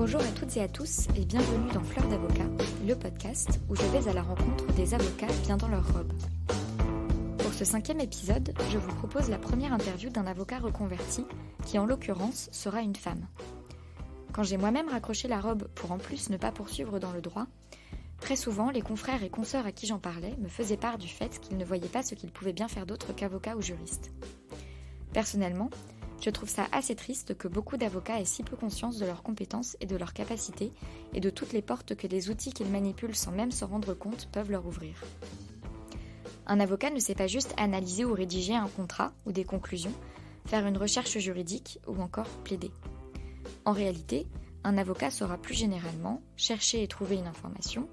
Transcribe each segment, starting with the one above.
Bonjour à toutes et à tous et bienvenue dans Fleurs d'avocat, le podcast où je vais à la rencontre des avocats bien dans leur robe. Pour ce 5e épisode, je vous propose la première interview d'un avocat reconverti qui en l'occurrence sera une femme. Quand j'ai moi-même raccroché la robe pour en plus ne pas poursuivre dans le droit, très souvent les confrères et consoeurs à qui j'en parlais me faisaient part du fait qu'ils ne voyaient pas ce qu'ils pouvaient bien faire d'autre qu'avocat ou juriste. Personnellement, je trouve ça assez triste que beaucoup d'avocats aient si peu conscience de leurs compétences et de leurs capacités et de toutes les portes que les outils qu'ils manipulent sans même s'en rendre compte peuvent leur ouvrir. Un avocat ne sait pas juste analyser ou rédiger un contrat ou des conclusions, faire une recherche juridique ou encore plaider. En réalité, un avocat saura plus généralement chercher et trouver une information,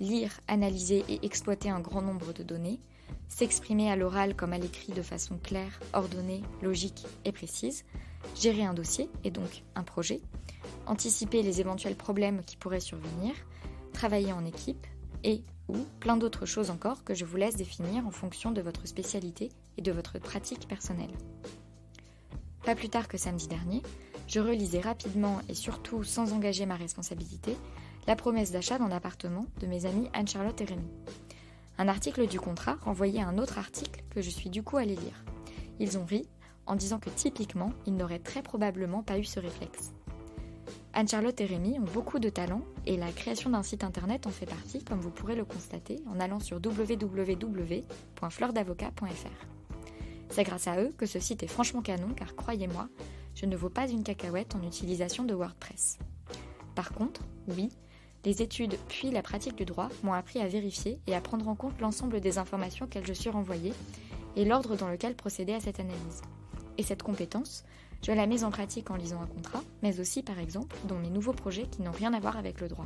lire, analyser et exploiter un grand nombre de données, s'exprimer à l'oral comme à l'écrit de façon claire, ordonnée, logique et précise, gérer un dossier et donc un projet, anticiper les éventuels problèmes qui pourraient survenir, travailler en équipe et ou plein d'autres choses encore que je vous laisse définir en fonction de votre spécialité et de votre pratique personnelle. Pas plus tard que samedi dernier, je relisais rapidement et surtout sans engager ma responsabilité la promesse d'achat d'un appartement de mes amis Anne-Charlotte et Rémi. Un article du contrat renvoyait à un autre article que je suis du coup allée lire. Ils ont ri en disant que typiquement, ils n'auraient très probablement pas eu ce réflexe. Anne-Charlotte et Rémi ont beaucoup de talent et la création d'un site internet en fait partie, comme vous pourrez le constater en allant sur www.fleursdavocat.fr. C'est grâce à eux que ce site est franchement canon car croyez-moi, je ne vaux pas une cacahuète en utilisation de WordPress. Par contre, oui, les études puis la pratique du droit m'ont appris à vérifier et à prendre en compte l'ensemble des informations auxquelles je suis renvoyée et l'ordre dans lequel procéder à cette analyse. Et cette compétence, je la mets en pratique en lisant un contrat, mais aussi par exemple dans mes nouveaux projets qui n'ont rien à voir avec le droit.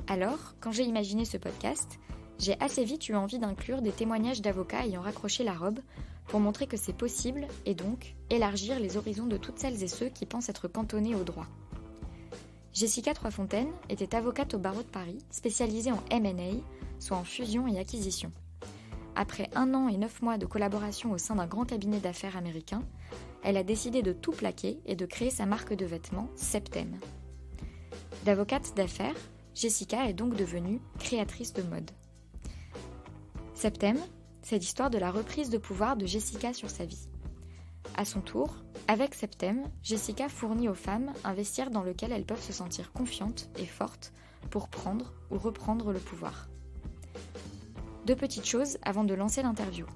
Alors, quand j'ai imaginé ce podcast, j'ai assez vite eu envie d'inclure des témoignages d'avocats ayant raccroché la robe pour montrer que c'est possible et donc élargir les horizons de toutes celles et ceux qui pensent être cantonnés au droit. Jessica Troisfontaine était avocate au barreau de Paris, spécialisée en M&A, soit en fusion et acquisition. Après 1 an et 9 mois de collaboration au sein d'un grand cabinet d'affaires américain, elle a décidé de tout plaquer et de créer sa marque de vêtements, Septem. D'avocate d'affaires, Jessica est donc devenue créatrice de mode. Septem, c'est l'histoire de la reprise de pouvoir de Jessica sur sa vie. À son tour, avec Septem, Jessica fournit aux femmes un vestiaire dans lequel elles peuvent se sentir confiantes et fortes pour prendre ou reprendre le pouvoir. 2 petites choses avant de lancer l'interview.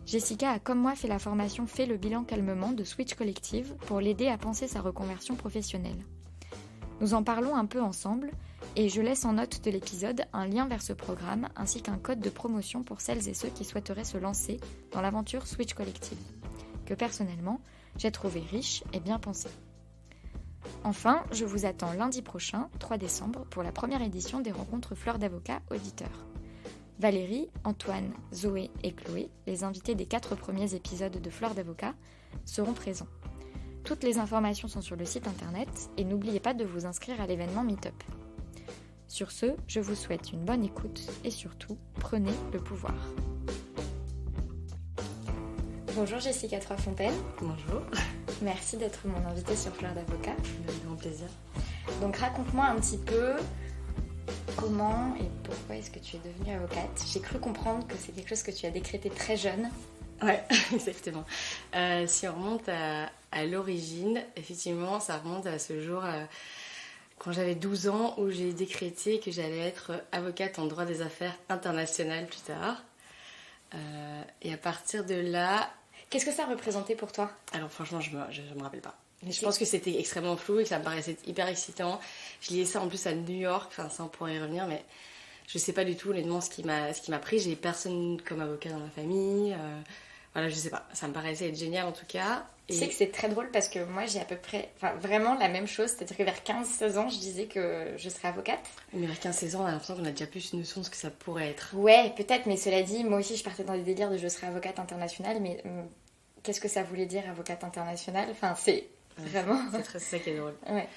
Jessica a comme moi fait la formation Fais le bilan calmement de Switch Collective pour l'aider à penser sa reconversion professionnelle. Nous en parlons un peu ensemble et je laisse en note de l'épisode un lien vers ce programme ainsi qu'un code de promotion pour celles et ceux qui souhaiteraient se lancer dans l'aventure Switch Collective, que personnellement, j'ai trouvé riche et bien pensé. Enfin, je vous attends lundi prochain, 3 décembre, pour la première édition des rencontres Fleurs d'avocats auditeurs. Valérie, Antoine, Zoé et Chloé, les invités des 4 premiers épisodes de Fleurs d'avocats, seront présents. Toutes les informations sont sur le site internet et n'oubliez pas de vous inscrire à l'événement Meetup. Sur ce, je vous souhaite une bonne écoute et surtout, prenez le pouvoir. Bonjour Jessica Troisfontaine. Bonjour. Merci d'être mon invitée sur Fleurs d'avocat. Avec grand plaisir. Donc raconte-moi un petit peu comment et pourquoi est-ce que tu es devenue avocate. J'ai cru comprendre que c'est quelque chose que tu as décrété très jeune. Ouais, exactement. Si on remonte à l'origine, effectivement, ça remonte à ce jour quand j'avais 12 ans où j'ai décrété que j'allais être avocate en droit des affaires internationales plus tard. Et à partir de là... Qu'est-ce que ça représentait pour toi ? Alors franchement, je me rappelle pas. Mais je pense que c'était extrêmement flou et que ça me paraissait hyper excitant. Je lisais ça en plus à New York, enfin ça on pourrait y revenir, mais je sais pas du tout honnêtement ce qui m'a pris. J'ai personne comme avocat dans ma famille. Voilà, je sais pas. Ça me paraissait être génial en tout cas. Tu sais que c'est très drôle parce que moi j'ai à peu près, vraiment la même chose. C'est-à-dire que vers 15-16 ans, je disais que je serais avocate. Mais vers 15-16 ans, on a l'impression qu'on a déjà plus une notion de ce que ça pourrait être. Ouais, peut-être, mais cela dit, moi aussi je partais dans des délires de je serais avocate internationale, mais qu'est-ce que ça voulait dire avocate internationale ? Enfin, c'est vraiment... C'est ça qui est drôle. Ouais.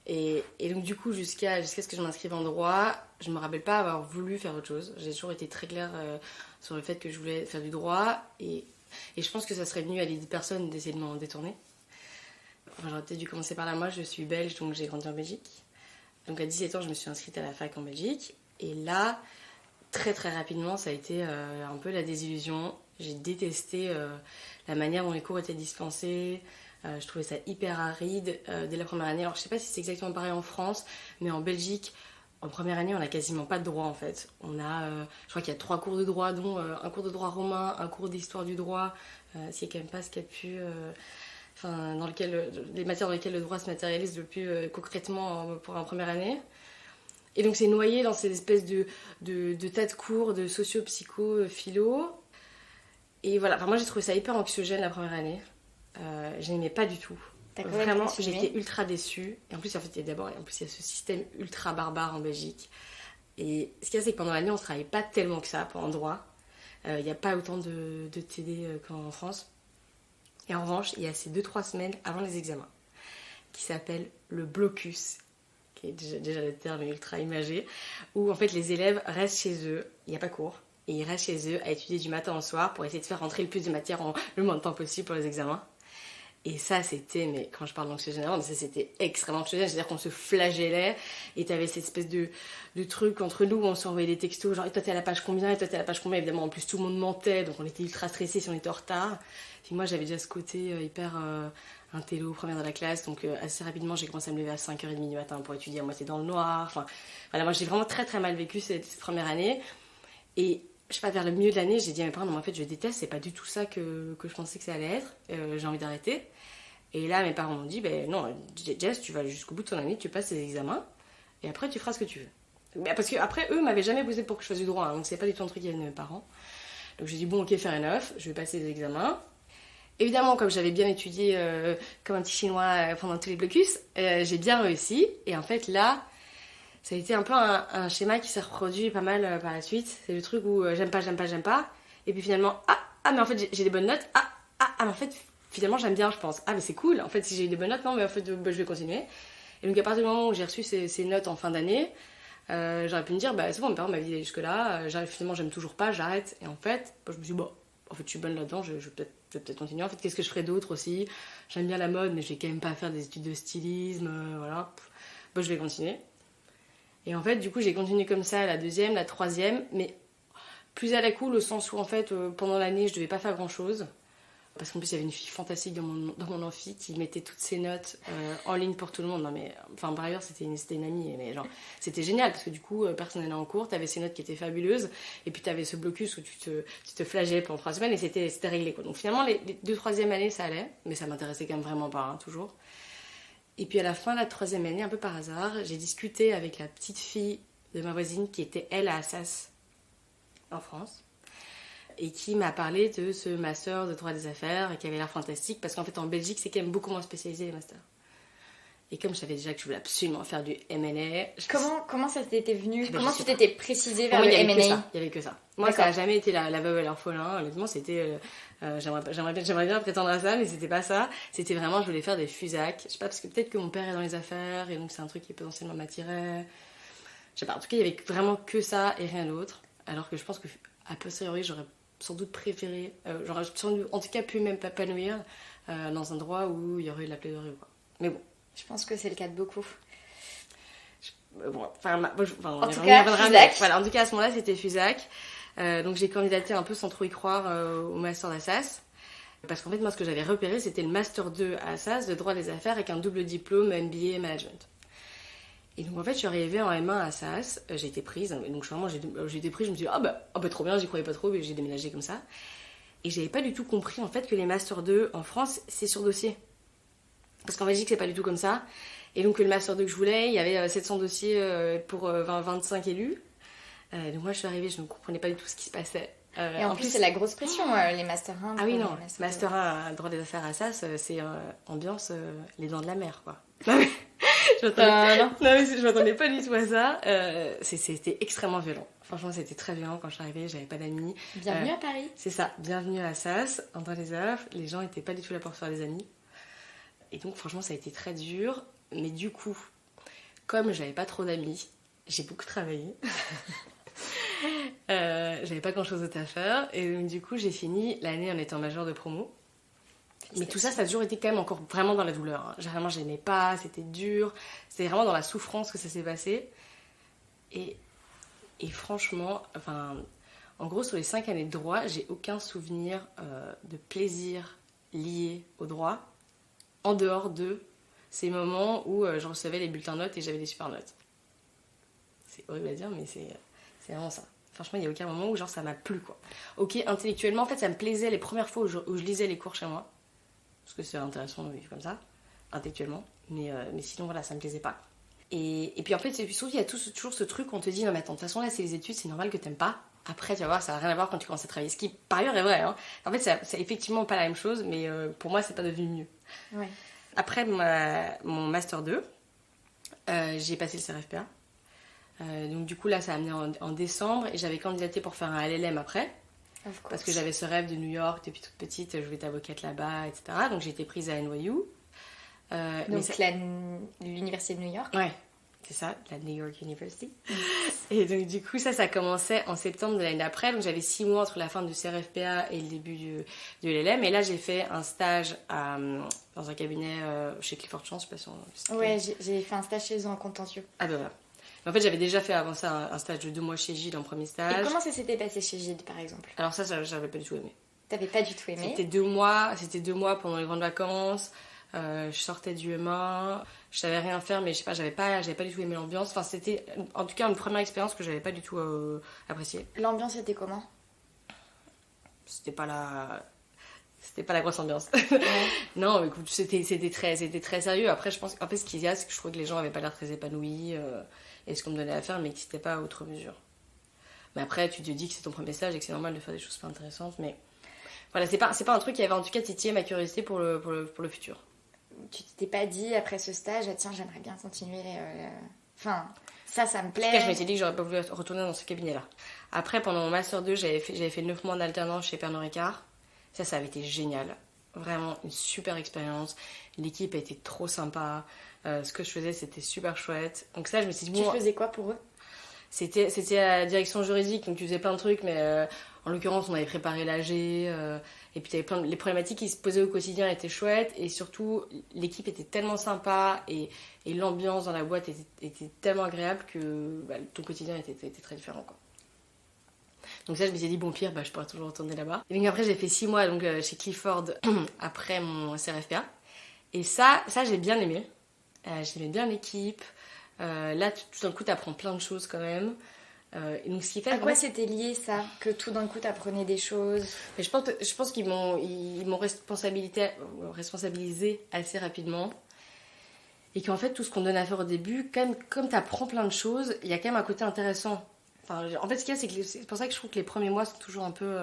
Et donc du coup, jusqu'à ce que je m'inscrive en droit, je me rappelle pas avoir voulu faire autre chose. J'ai toujours été très claire sur le fait que je voulais faire du droit et je pense que ça serait venu à l'idée de personne d'essayer de m'en détourner. Enfin, j'aurais peut-être dû commencer par là. Moi, je suis belge, donc j'ai grandi en Belgique. Donc à 17 ans, je me suis inscrite à la fac en Belgique. Et là, très très rapidement, ça a été un peu la désillusion. J'ai détesté la manière dont les cours étaient dispensés. Je trouvais ça hyper aride dès la première année. Alors je sais pas si c'est exactement pareil en France, mais en Belgique, en première année, on n'a quasiment pas de droit en fait. On a, je crois qu'il y a 3 cours de droit, dont un cours de droit romain, un cours d'histoire du droit, ce qui est quand même pas ce qu'il y a de plus... Enfin, dans les matières dans lesquelles le droit se matérialise le plus concrètement pour la première année. Et donc c'est noyé dans ces espèces de tas de cours de socio, psycho, philo. Et voilà, enfin, moi j'ai trouvé ça hyper anxiogène la première année. Je n'aimais pas du tout. Vraiment, j'étais ultra déçue. Et en plus, en fait, il y a ce système ultra barbare en Belgique. Et ce qu'il y a, c'est que pendant l'année, on ne travaille pas tellement que ça pendant le droit. Il n'y a pas autant de TD qu'en France. Et en revanche, il y a ces 2-3 semaines avant les examens, qui s'appelle le blocus, qui est déjà le terme ultra imagé, où en fait les élèves restent chez eux, il n'y a pas cours, et ils restent chez eux à étudier du matin au soir pour essayer de faire rentrer le plus de matière en le moins de temps possible pour les examens. Et ça, c'était, mais quand je parle d'anxiogène, c'était extrêmement anxiogène, c'est-à-dire qu'on se flagellait, et t'avais cette espèce de truc entre nous où on s'envoyait des textos, genre, et toi t'es à la page combien, et toi t'es à la page combien, évidemment, en plus tout le monde mentait, donc on était ultra stressés si on était en retard. Puis moi, j'avais déjà ce côté hyper intello, première de la classe, donc assez rapidement, j'ai commencé à me lever à 5h30 du matin pour étudier à moitié dans le noir, enfin, voilà, moi j'ai vraiment très très mal vécu cette première année, et je sais pas, vers le milieu de l'année, j'ai dit à mes parents, non, mais en fait, je déteste, c'est pas du tout ça que je pensais que ça allait être, j'ai envie d'arrêter. Et là, mes parents m'ont dit, ben non, Jess, tu vas jusqu'au bout de ton année, tu passes tes examens, et après, tu feras ce que tu veux. Parce qu'après, eux m'avaient jamais posé pour que je fasse du droit, hein, donc c'est pas du tout un truc qui vient de mes parents. Donc j'ai dit, bon, ok, fair enough, je vais passer les examens. Évidemment, comme j'avais bien étudié comme un petit chinois pendant tous les blocus, j'ai bien réussi. Et en fait, là, ça a été un peu un schéma qui s'est reproduit pas mal par la suite. C'est le truc où j'aime pas. Et puis finalement, mais en fait, j'ai des bonnes notes. Mais en fait, finalement, j'aime bien, je pense. Mais c'est cool. En fait, si j'ai eu des bonnes notes, non, mais en fait, je vais continuer. Et donc, à partir du moment où j'ai reçu ces notes en fin d'année, j'aurais pu me dire, c'est bon, mes parents m'avaient dit jusque-là, finalement, j'aime toujours pas, j'arrête. Et en fait, je me suis dit, bon, en fait, je suis bonne là-dedans, je vais peut-être continuer. En fait, qu'est-ce que je ferais d'autre aussi? J'aime bien la mode, mais je vais quand même pas faire des études de stylisme, voilà. Je vais continuer. Et en fait, du coup, j'ai continué comme ça la deuxième, la troisième, mais plus à la cool, au sens où, en fait, pendant l'année, je devais pas faire grand-chose. Parce qu'en plus, il y avait une fille fantastique dans mon amphi qui mettait toutes ses notes en ligne pour tout le monde. Non, mais, enfin, par ailleurs, c'était une amie. Mais genre, c'était génial parce que du coup, personne n'allait en cours. T'avais ces notes qui étaient fabuleuses. Et puis, t'avais ce blocus où tu te flagellais pendant 3 semaines et c'était réglé, quoi. Donc, finalement, les 2-3e années, ça allait. Mais ça m'intéressait quand même vraiment pas, hein, toujours. Et puis, à la fin de la 3e année, un peu par hasard, j'ai discuté avec la petite fille de ma voisine qui était, elle, à Assas, en France. Et qui m'a parlé de ce master de droit des affaires et qui avait l'air fantastique parce qu'en fait en Belgique c'est quand même beaucoup moins spécialisé les masters. Et comme je savais déjà que je voulais absolument faire du M&A... Comment ça t'était venu? Comment tu t'étais précisé vers le M&A? Il n'y avait que ça. Moi, d'accord. Ça n'a jamais été la veuve et l'orphelin. Honnêtement, c'était... j'aimerais bien prétendre à ça, mais c'était pas ça. C'était vraiment, je voulais faire des FUSAC. Je sais pas, parce que peut-être que mon père est dans les affaires et donc c'est un truc qui potentiellement m'attirait. Je sais pas, en tout cas, il y avait vraiment que ça et rien d'autre. Alors que je pense que, a posteriori, j'aurais sans doute préféré... j'aurais sans doute, en tout cas, pu même m'épanouir dans un droit où il y aurait de la plaidoirie ou quoi. Mais bon. Je pense que c'est le cas de beaucoup. En tout cas, FUSAC. Voilà, en tout cas, à ce moment-là, c'était FUSAC. Donc j'ai candidaté un peu sans trop y croire au master d'Assas. Parce qu'en fait, moi, ce que j'avais repéré, c'était le master 2 à Assas de droit des affaires avec un double diplôme MBA Management. Et donc en fait, je suis arrivée en M1 à Assas, j'ai été prise. Donc j'ai été prise, je me suis dit, trop bien, j'y croyais pas trop, mais j'ai déménagé comme ça. Et j'avais pas du tout compris en fait que les master 2 en France, c'est sur dossier. Parce qu'en Belgique, c'est pas du tout comme ça. Et donc, le Master 2 que je voulais, il y avait 700 dossiers pour 25 élus. Donc, moi, je suis arrivée, je ne comprenais pas du tout ce qui se passait. Et en plus, c'est la grosse pression, les Master 1. Ah oui, non. Master 1, droit des affaires à SAS, c'est ambiance les dents de la mer, quoi. Je m'attendais pas du tout à ça. C'était extrêmement violent. Franchement, c'était très violent quand je suis arrivée, j'avais pas d'amis. Bienvenue à Paris. C'est ça, bienvenue à SAS, en droit des affaires. Les gens étaient pas du tout là pour se faire des amis. Et donc, franchement, ça a été très dur. Mais du coup, comme j'avais pas trop d'amis, j'ai beaucoup travaillé. J'avais pas grand chose d'autre à faire. Et donc, du coup, j'ai fini l'année en étant majeure de promo. Mais tout ça a toujours été quand même encore vraiment dans la douleur. Hein. Vraiment, j'aimais pas, c'était dur. C'était vraiment dans la souffrance que ça s'est passé. Et franchement, enfin, en gros, sur les 5 années de droit, j'ai aucun souvenir de plaisir lié au droit, en dehors de ces moments où je recevais les bulletins de notes et j'avais des super notes. C'est horrible à dire, mais c'est vraiment ça. Franchement, il n'y a aucun moment où genre ça m'a plu, quoi. Ok, intellectuellement, en fait, ça me plaisait les premières fois où je lisais les cours chez moi. Parce que c'est intéressant de vivre comme ça, intellectuellement. Mais sinon, voilà, ça me plaisait pas. Et puis en fait, je trouve qu'il y a toujours ce truc où on te dit, non mais attends, de toute façon, là, c'est les études, c'est normal que t'aimes pas. Après, tu vas voir, ça n'a rien à voir quand tu commences à travailler. Ce qui, par ailleurs, est vrai. Hein. En fait, c'est effectivement pas la même chose, mais pour moi, c'est pas devenu mieux. Ouais. Après mon Master 2, j'ai passé le CRFPA. Donc du coup, là, ça a amené en décembre. Et j'avais candidaté pour faire un LLM après. Parce que j'avais ce rêve de New York depuis toute petite. Je voulais être avocate là-bas, etc. Donc j'ai été prise à NYU. Donc l'université de New York. Ouais. C'est ça, la New York University. Et donc du coup, ça commençait en septembre de l'année d'après. Donc j'avais 6 mois entre la fin du CRFPA et le début du LLM. Et là, j'ai fait un stage dans un cabinet chez Clifford Chance. Je sais pas si ouais, j'ai fait un stage chez eux en contentieux. Ah ben voilà. Mais en fait, j'avais déjà fait avant ça un stage de 2 mois chez Gilles en premier stage. Et comment ça s'était passé chez Gilles, par exemple? Alors ça, j'avais pas du tout aimé. T'avais pas du tout aimé? C'était 2 mois pendant les grandes vacances. Je sortais du M1, je savais rien faire, mais je sais pas, j'avais pas du tout aimé l'ambiance. Enfin, c'était en tout cas une première expérience que j'avais pas du tout appréciée. L'ambiance était comment? C'était pas la grosse ambiance. Ouais. Non, écoute, c'était très sérieux. Après, je pense, en fait, ce qu'il y a, c'est que je trouvais que les gens avaient pas l'air très épanouis et ce qu'on me donnait à faire, mais que c'était pas à outre mesure. Mais après, tu te dis que c'est ton premier stage et que c'est normal de faire des choses pas intéressantes, mais voilà, c'est pas un truc qui avait en tout cas titillé ma curiosité pour le futur. Tu t'étais pas dit après ce stage, ah, tiens, j'aimerais bien continuer. Enfin, ça me plaît. En tout cas, je m'étais dit que j'aurais pas voulu retourner dans ce cabinet-là. Après, pendant mon Master 2, j'avais fait 9 mois d'alternance chez Pernod Ricard. Ça avait été génial. Vraiment une super expérience. L'équipe a été trop sympa. Ce que je faisais, c'était super chouette. Donc ça, je me suis dit... Tu faisais quoi pour eux? C'était la direction juridique, donc tu faisais plein de trucs, mais en l'occurrence, on avait préparé l'AG, et puis les problématiques qui se posaient au quotidien étaient chouettes, et surtout, l'équipe était tellement sympa, et l'ambiance dans la boîte était tellement agréable que ton quotidien était très différent, quoi. Donc ça, je me suis dit, bon, pire, je pourrais toujours retourner là-bas. Et donc après, j'ai fait 6 mois donc, chez Clifford après mon CRFPA, et ça j'ai bien aimé. J'aimais bien l'équipe. Là, tout d'un coup, t'apprends plein de choses quand même. Et donc, ce qui fait à quoi c'était lié ça? Que tout d'un coup, t'apprenais des choses? Mais je pense qu'ils m'ont responsabilisé assez rapidement. Et qu'en fait, tout ce qu'on donne à faire au début, comme t'apprends plein de choses, il y a quand même un côté intéressant. Enfin, en fait, ce qu'il y a, c'est pour ça que je trouve que les premiers mois sont toujours un peu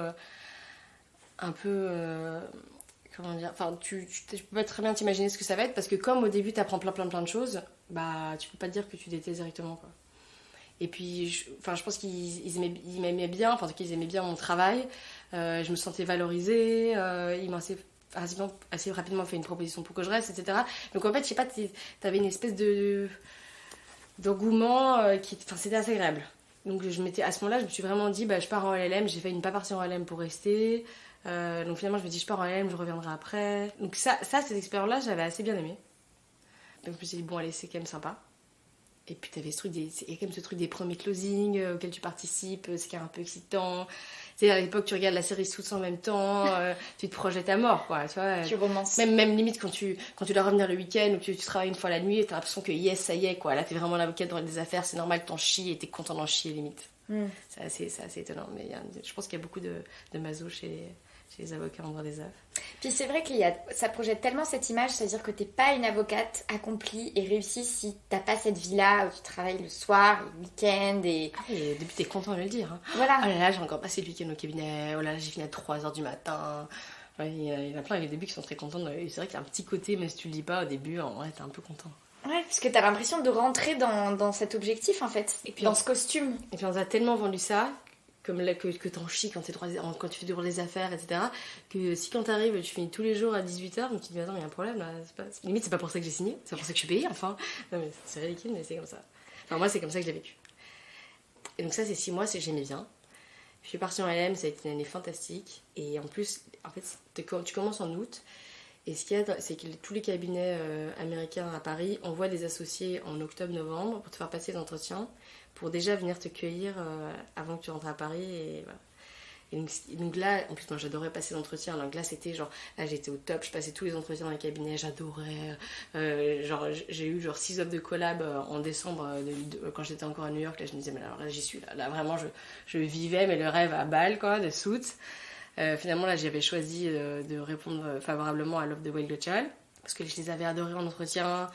comment dire, enfin, tu peux pas très bien t'imaginer ce que ça va être, parce que comme au début t'apprends plein de choses, tu peux pas te dire que tu détestes directement, quoi. Et puis je pense qu'ils m'aimaient bien, enfin en tout cas ils aimaient bien mon travail, je me sentais valorisée, ils m'ont assez rapidement fait une proposition pour que je reste, etc. Donc en fait, je sais pas, t'avais une espèce d'engouement c'était assez agréable. Donc à ce moment-là, je me suis vraiment dit, je pars en LLM, j'ai failli ne pas partir en LLM pour rester. Donc finalement, je me dis, je pars en LLM, je reviendrai après. Donc cette expérience-là, j'avais assez bien aimé. Donc je me suis dit, bon, allez, c'est quand même sympa. Et puis il y a quand même ce truc des premiers closings auxquels tu participes, c'est quand même un peu excitant. Tu sais, à l'époque, tu regardes la série tous en même temps, tu te projettes à mort, quoi, tu vois. Tu romances. Même limite quand tu dois revenir le week-end ou que tu travailles une fois la nuit, t'as l'impression que yes, ça y est, quoi. Là, t'es vraiment l'avocate dans des affaires, c'est normal que t'en chies et t'es content d'en chier, limite. C'est assez étonnant. Mais je pense qu'il y a beaucoup de maso chez les avocats en droit des affaires. Puis c'est vrai que ça projette tellement cette image, c'est-à-dire que t'es pas une avocate accomplie et réussie si t'as pas cette vie-là où tu travailles le soir, le week-end et... Ah oui, depuis t'es content de le dire. Hein. Voilà. Oh là là, j'ai encore passé le week-end au cabinet, oh là là, j'ai fini à 3h du matin. Ouais, il y en a plein au début qui sont très contents. Et c'est vrai qu'il y a un petit côté, même si tu le dis pas au début, en vrai, t'es un peu content. Ouais, parce que t'as l'impression de rentrer dans cet objectif, en fait, et puis dans ce costume. Et puis on nous a tellement vendu ça, comme là, que t'en chies quand tu fais du droit des affaires, etc., que si quand t'arrives, tu finis tous les jours à 18h, donc tu te dis, attends, il y a un problème, là, limite, c'est pas pour ça que j'ai signé, c'est pour ça que je suis payée, enfin. Non, mais c'est ridicule, mais c'est comme ça. Enfin, moi, c'est comme ça que je l'ai vécu. Et donc ça, c'est 6 mois, j'aimais bien. Je suis partie en LM, ça a été une année fantastique. Et en plus, en fait, tu commences en août. Et ce qu'il y a, c'est que tous les cabinets américains à Paris envoient des associés en octobre-novembre pour te faire passer l'entretien, pour déjà venir te cueillir avant que tu rentres à Paris. Et voilà. Et donc là, en plus moi j'adorais passer l'entretien, donc là c'était genre, là j'étais au top, je passais tous les entretiens dans les cabinets, j'adorais, genre j'ai eu genre 6 offres de collab en décembre quand j'étais encore à New York, là je me disais mais alors là j'y suis, là vraiment je vivais mais le rêve à balle quoi, de Suits. Finalement là j'avais choisi de répondre favorablement à l'offre de Wild Child, parce que je les avais adorés en entretien.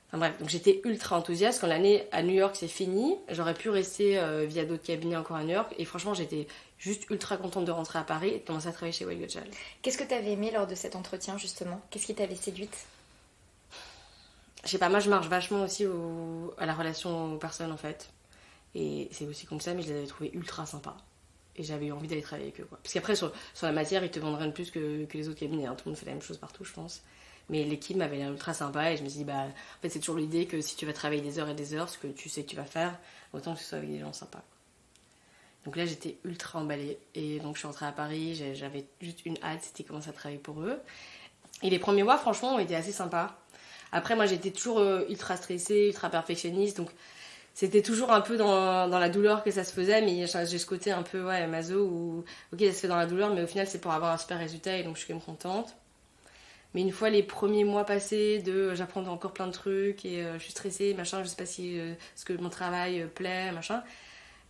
Enfin bref, donc j'étais ultra enthousiaste. Quand l'année à New York c'est fini, j'aurais pu rester via d'autres cabinets encore à New York. Et franchement, j'étais juste ultra contente de rentrer à Paris et de commencer à travailler chez Wild Child. Qu'est-ce que tu avais aimé lors de cet entretien, justement? Qu'est-ce qui t'avait séduite? Je sais pas, moi je marche vachement aussi à la relation aux personnes en fait. Et c'est aussi comme ça, mais je les avais trouvés ultra sympas. Et j'avais eu envie d'aller travailler avec eux, quoi. Parce qu'après, sur la matière, ils te vendent rien de plus que les autres cabinets. Hein. Tout le monde fait la même chose partout, je pense. Mais l'équipe m'avait l'air ultra sympa et je me suis dit, bah, en fait, c'est toujours l'idée que si tu vas travailler des heures et des heures, ce que tu sais que tu vas faire, autant que ce soit avec des gens sympas. Donc là, j'étais ultra emballée. Et donc, je suis rentrée à Paris, j'avais juste une hâte, c'était commencer à travailler pour eux. Et les premiers mois, franchement, ont été assez sympas. Après, moi, j'étais toujours ultra stressée, ultra perfectionniste, donc c'était toujours un peu dans la douleur que ça se faisait, mais j'ai ce côté un peu, ouais, maso, où, ok, ça se fait dans la douleur, mais au final, c'est pour avoir un super résultat, et donc je suis quand même contente. Mais une fois les premiers mois passés, j'apprends encore plein de trucs, et je suis stressée, machin, je sais pas si ce que mon travail plaît, machin.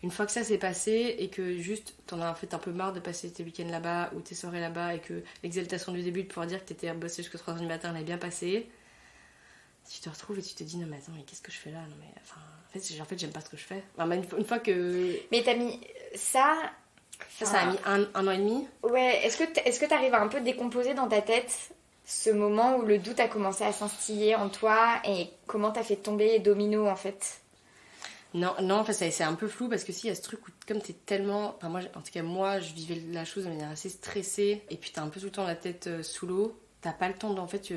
Une fois que ça s'est passé, et que juste, t'en as en fait un peu marre de passer tes week-ends là-bas, ou tes soirées là-bas, et que l'exaltation du début de pouvoir dire que t'étais à bosser jusqu'à 3h du matin, elle est bien passée, tu te retrouves et tu te dis, non mais attends, mais qu'est-ce que je fais là? Non mais, enfin, en fait j'aime pas ce que je fais. Enfin, une fois que... Mais t'as mis ça... Ça a mis un an et demi. Ouais, est-ce que t'arrives à un peu décomposer dans ta tête ce moment où le doute a commencé à s'instiller en toi et comment t'as fait tomber les dominos en fait? Non, en fait c'est un peu flou parce que si, il y a ce truc où comme t'es tellement... Enfin, moi, en tout cas moi, je vivais la chose de manière assez stressée et puis t'as un peu tout le temps la tête sous l'eau. T'as pas le temps, en fait,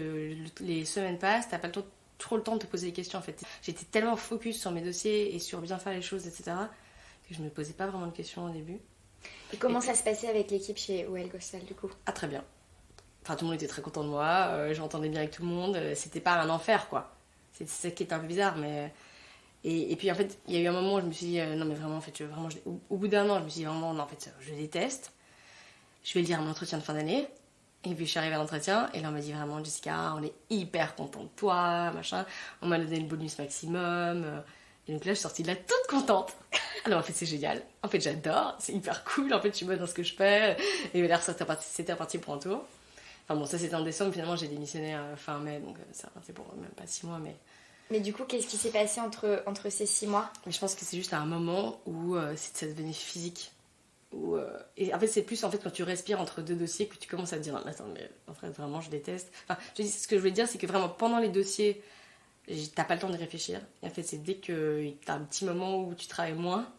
les semaines passent, t'as pas le temps, trop le temps de te poser des questions en fait. J'étais tellement focus sur mes dossiers et sur bien faire les choses, etc. que je me posais pas vraiment de questions au début. Et comment ça se passait avec l'équipe chez OL Ghostal du coup? Ah très bien. Enfin tout le monde était très content de moi, j'entendais bien avec tout le monde, c'était pas un enfer quoi. C'est ça qui est un peu bizarre mais... Et puis en fait il y a eu un moment où je me suis dit non mais vraiment en fait au bout d'un an je me suis dit vraiment non en fait je déteste. Je vais le dire à mon entretien de fin d'année. Et puis je suis arrivée à l'entretien et là on m'a dit vraiment Jessica on est hyper content de toi machin, on m'a donné le bonus maximum et donc là je suis sortie de là toute contente. Alors en fait c'est génial, en fait j'adore, c'est hyper cool, en fait je suis bonne dans ce que je fais et là c'était reparti pour un tour. Enfin bon ça c'était en décembre, finalement j'ai démissionné fin mai donc c'est reparti pour même pas 6 mois Mais du coup qu'est-ce qui s'est passé entre ces 6 mois? Mais je pense que c'est juste à un moment où ça devenait physique. Et en fait c'est plus en fait quand tu respires entre deux dossiers que tu commences à te dire non, attends mais en fait vraiment je déteste, enfin ce que je voulais dire c'est que vraiment pendant les dossiers t'as pas le temps de réfléchir et en fait c'est dès que t'as un petit moment où tu travailles moins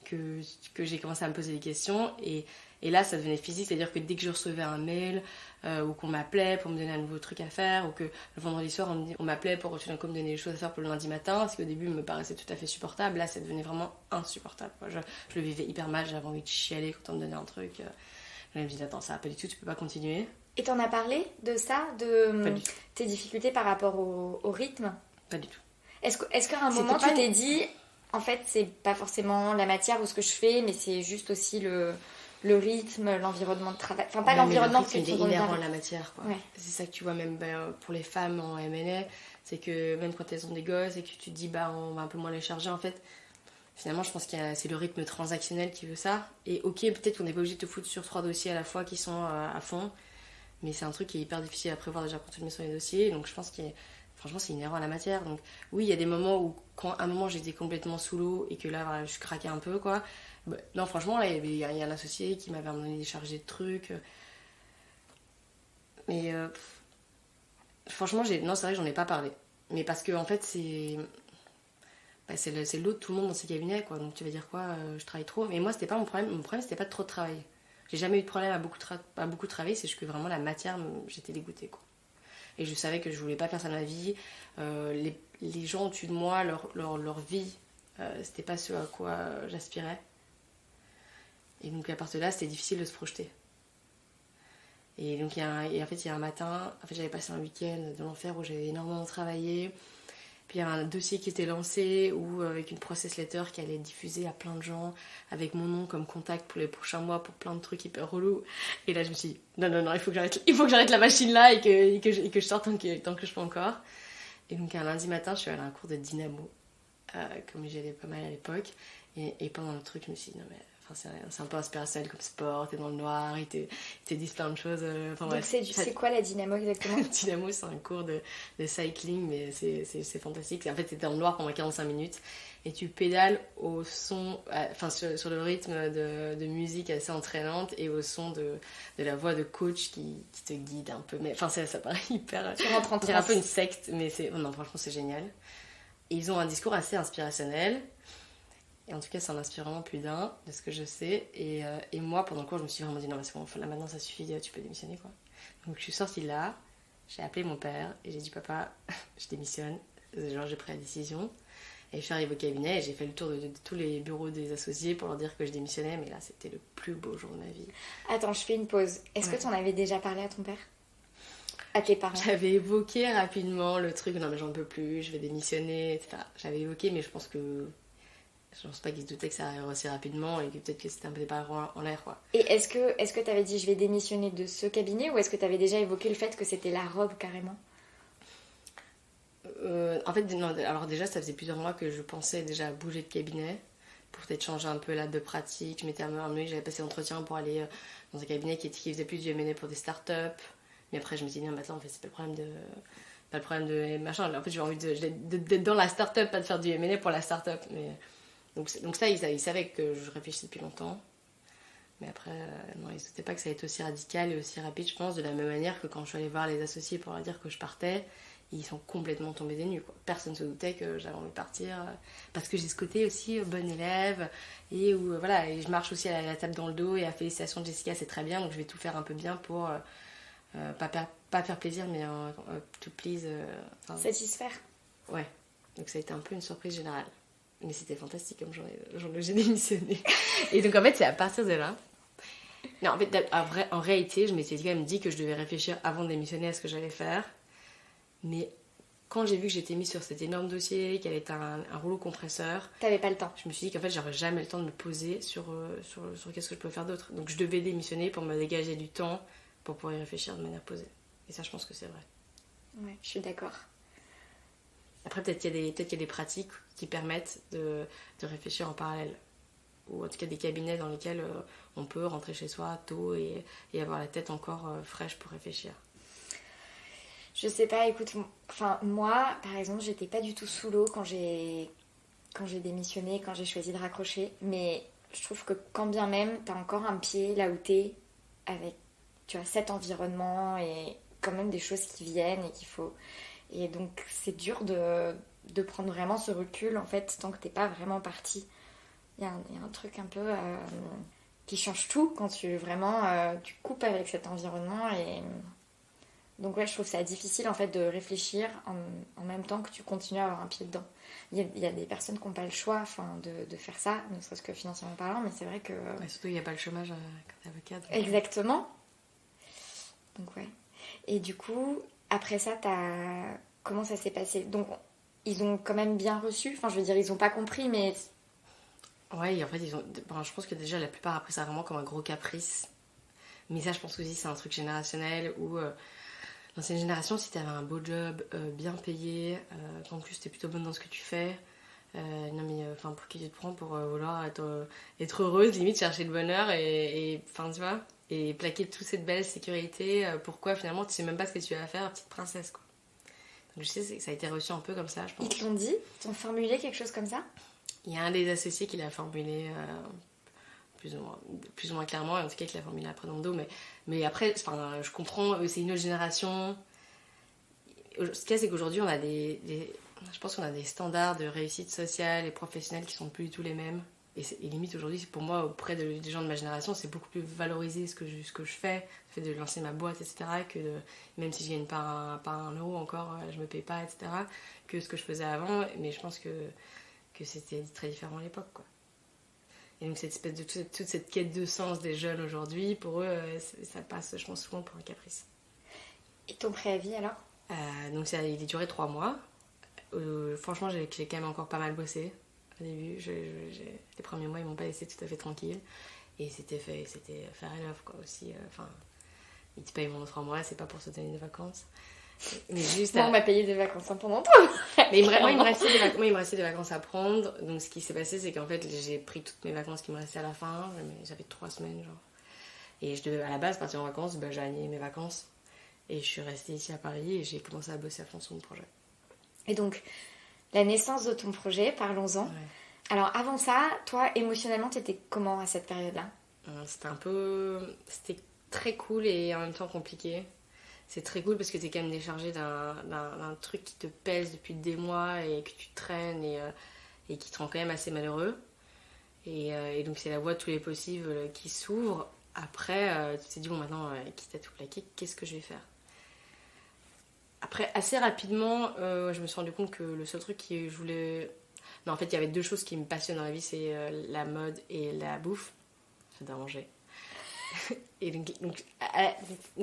que j'ai commencé à me poser des questions et là ça devenait physique, c'est à dire que dès que je recevais un mail ou qu'on m'appelait pour me donner un nouveau truc à faire ou que le vendredi soir on m'appelait pour me donner des choses à faire pour le lundi matin, ce qui au début me paraissait tout à fait supportable, là ça devenait vraiment insupportable quoi. Je le vivais hyper mal, j'avais envie de chialer quand on me donnait un truc, je me disais attends ça va pas du tout, tu peux pas continuer. Et t'en as parlé de ça, de tes difficultés par rapport au rythme? Pas du tout. Est-ce qu'à un moment tu t'es dit en fait c'est pas forcément la matière ou ce que je fais mais c'est juste aussi le rythme, l'environnement de travail. Enfin, pas l'environnement parce que c'est inhérent à la matière, quoi. Ouais. C'est ça que tu vois même pour les femmes en MNA, c'est que même quand elles ont des gosses et que tu te dis bah on va un peu moins les charger en fait. Finalement, je pense que c'est le rythme transactionnel qui veut ça. Et ok, peut-être qu'on n'est pas obligé de te foutre sur 3 dossiers à la fois qui sont à fond, mais c'est un truc qui est hyper difficile à prévoir déjà quand tu le mets sur les dossiers. Donc je pense que franchement, c'est inhérent à la matière. Donc oui, il y a des moments où, quand à un moment j'étais complètement sous l'eau et que là, voilà, je craquais un peu, quoi. Bah, non, franchement, là, il y a un associé qui m'avait amené des chargés de trucs. Mais franchement, non, c'est vrai que j'en ai pas parlé. Mais parce que, en fait, c'est le lot de tout le monde dans ces cabinets, quoi. Donc tu vas dire quoi, je travaille trop. Mais moi, c'était pas mon problème. Mon problème, c'était pas de trop de travailler. J'ai jamais eu de problème à beaucoup travailler, c'est juste que vraiment la matière, j'étais dégoûtée, quoi. Et je savais que je voulais pas faire ça de ma vie. Les gens au-dessus de moi, leur vie, c'était pas ce à quoi j'aspirais. Et donc à partir de là, c'était difficile de se projeter. Et donc, en fait, il y a un matin, en fait, j'avais passé un week-end de l'enfer où j'avais énormément travaillé. Puis il y a un dossier qui était lancé avec une process letter qui allait être diffusée à plein de gens, avec mon nom comme contact pour les prochains mois, pour plein de trucs hyper relous. Et là, je me suis dit, non, il faut que j'arrête la machine là et que je sorte tant que je peux encore. Et donc, un lundi matin, je suis allée à un cours de dynamo, comme j'y allais pas mal à l'époque. Et pendant le truc, je me suis dit, non mais... Enfin, c'est un peu inspirationnel comme sport, t'es dans le noir, ils te disent plein de choses. Donc c'est quoi la dynamo exactement? Dynamo, c'est un cours de cycling, mais c'est fantastique. En fait, t'es dans le noir pendant 45 minutes et tu pédales au son, enfin sur le rythme de musique assez entraînante et au son de la voix de coach qui te guide un peu. Mais enfin, ça paraît hyper... Tu rentres en c'est un peu une secte, mais non, franchement, c'est génial. Et ils ont un discours assez inspirationnel. Et en tout cas, ça en inspire vraiment plus d'un, de ce que je sais. Et moi, pendant le cours, je me suis vraiment dit, non, c'est bon, là maintenant ça suffit, tu peux démissionner, quoi. Donc je suis sortie de là, j'ai appelé mon père et j'ai dit, papa, je démissionne. Genre, j'ai pris la décision. Et je suis arrivée au cabinet et j'ai fait le tour de tous les bureaux des associés pour leur dire que je démissionnais. Mais là, c'était le plus beau jour de ma vie. Attends, je fais une pause. Est-ce que tu en avais déjà parlé à ton père? À tes parents? J'avais évoqué rapidement le truc, non mais j'en peux plus, je vais démissionner, etc. J'avais évoqué, mais je pense pas qu'ils se doutaient que ça arriverait aussi rapidement et que peut-être que c'était un peu des paroles en l'air, quoi. Et est-ce que t'avais dit je vais démissionner de ce cabinet ou est-ce que t'avais déjà évoqué le fait que c'était la robe carrément? En fait, non, alors déjà, ça faisait plusieurs mois que je pensais déjà à bouger de cabinet pour peut-être changer un peu là de pratique. Je m'étais amenée, j'avais passé l'entretien pour aller dans un cabinet qui faisait plus du M&A pour des startups. Mais après, je me suis dit, non, mais attends, en fait, c'est pas le problème de machin. En fait, j'ai envie d'être dans la startup, pas de faire du M&A pour la startup. Mais... Donc ça, ils savaient que je réfléchissais depuis longtemps. Mais après, non, ils ne se doutaient pas que ça allait être aussi radical et aussi rapide, je pense, de la même manière que quand je suis allée voir les associés pour leur dire que je partais, ils sont complètement tombés des nues, quoi. Personne ne se doutait que j'avais envie de partir. Parce que j'ai ce côté aussi bon élève, et où, voilà, et je marche aussi à la table dans le dos, et à félicitations Jessica, c'est très bien, donc je vais tout faire un peu bien pour pas faire plaisir, mais to please. Satisfaire. Ouais, donc ça a été un peu une surprise générale. Mais c'était fantastique comme j'ai démissionné. Et donc en fait, c'est à partir de là. Non, en fait, en réalité, je m'étais quand même dit que je devais réfléchir avant de démissionner à ce que j'allais faire. Mais quand j'ai vu que j'étais mise sur cet énorme dossier, qu'elle était un rouleau compresseur, t'avais pas le temps. Je me suis dit qu'en fait, j'aurais jamais le temps de me poser sur qu'est-ce que je pouvais faire d'autre. Donc je devais démissionner pour me dégager du temps pour pouvoir y réfléchir de manière posée. Et ça, je pense que c'est vrai. Ouais, je suis d'accord. Après, peut-être qu'il y a des pratiques qui permettent de réfléchir en parallèle. Ou en tout cas des cabinets dans lesquels on peut rentrer chez soi tôt et avoir la tête encore fraîche pour réfléchir. Je sais pas, écoute, enfin moi, par exemple, j'étais pas du tout sous l'eau quand j'ai démissionné, quand j'ai choisi de raccrocher. Mais je trouve que quand bien même, t'as encore un pied là où t'es avec, tu vois, cet environnement et quand même des choses qui viennent et qu'il faut... Et donc c'est dur de prendre vraiment ce recul en fait tant que t'es pas vraiment parti. Il y a un truc un peu qui change tout quand tu coupes avec cet environnement et donc ouais, je trouve ça difficile en fait de réfléchir en même temps que tu continues à avoir un pied dedans. Il y a des personnes qui n'ont pas le choix de faire ça, ne serait-ce que financièrement parlant, mais c'est vrai que... Ouais, surtout il n'y a pas le chômage quand t'es avocate. Exactement. Donc ouais. Et du coup, après ça, comment ça s'est passé? Donc ils ont quand même bien reçu, enfin je veux dire, ils n'ont pas compris, mais... Ouais, en fait, je pense que déjà la plupart après ça vraiment comme un gros caprice. Mais ça, je pense aussi c'est un truc générationnel où l'ancienne génération, si t'avais un beau job, bien payé, qu'en plus t'es plutôt bonne dans ce que tu fais, non mais pour qui tu te prends pour vouloir être heureuse, limite chercher le bonheur et tu vois, et plaquer toute cette belle sécurité, pourquoi finalement tu sais même pas ce que tu vas faire, petite princesse, quoi. Donc je sais que ça a été reçu un peu comme ça, je pense. Ils te l'ont dit? Ils t'ont formulé quelque chose comme ça? Il y a un des associés qui l'a formulé plus ou moins clairement, et en tout cas qui l'a formulé après dans le dos, mais après, je comprends, c'est une autre génération. Ce qu'il y a, c'est qu'aujourd'hui, on a je pense qu'on a des standards de réussite sociale et professionnelle qui sont plus du tout les mêmes. Et limite, aujourd'hui, pour moi, auprès des gens de ma génération, c'est beaucoup plus valorisé ce que je fais, le fait de lancer ma boîte, etc., même si je gagne pas un euro encore, je me paye pas, etc., que ce que je faisais avant. Mais je pense que c'était très différent à l'époque, quoi. Et donc cette espèce de toute cette quête de sens des jeunes aujourd'hui, pour eux, ça passe, je pense, souvent pour un caprice. Et ton préavis alors? Donc il a duré 3 mois. Franchement, j'ai quand même encore pas mal bossé au début. Les premiers mois, ils m'ont pas laissé tout à fait tranquille. Et c'était fair enough, quoi, aussi. Ils te payent pendant 3 mois, c'est pas pour se donner des vacances. Mais juste on m'a payé des vacances pendant toi. Mais moi, il me restait des vacances à prendre. Donc ce qui s'est passé, c'est qu'en fait, j'ai pris toutes mes vacances qui me restaient à la fin. J'avais 3 semaines, genre. Et je devais, à la base, partir en vacances, j'ai annulé mes vacances. Et je suis restée ici à Paris et j'ai commencé à bosser à fond sur mon projet. Et donc, la naissance de ton projet, parlons-en. Ouais. Alors avant ça, toi, émotionnellement, t'étais comment à cette période-là? C'était très cool et en même temps compliqué. C'est très cool parce que t'es quand même déchargé d'un truc qui te pèse depuis des mois et que tu traînes et qui te rend quand même assez malheureux. Et donc c'est la voie de tous les possibles qui s'ouvre. Après, tu t'es dit, bon, maintenant, quitte à tout plaquer, qu'est-ce que je vais faire? Après, assez rapidement, je me suis rendu compte que le seul truc que je voulais... Non, en fait, il y avait 2 choses qui me passionnent dans la vie, c'est la mode et la bouffe. J'adore manger. Et donc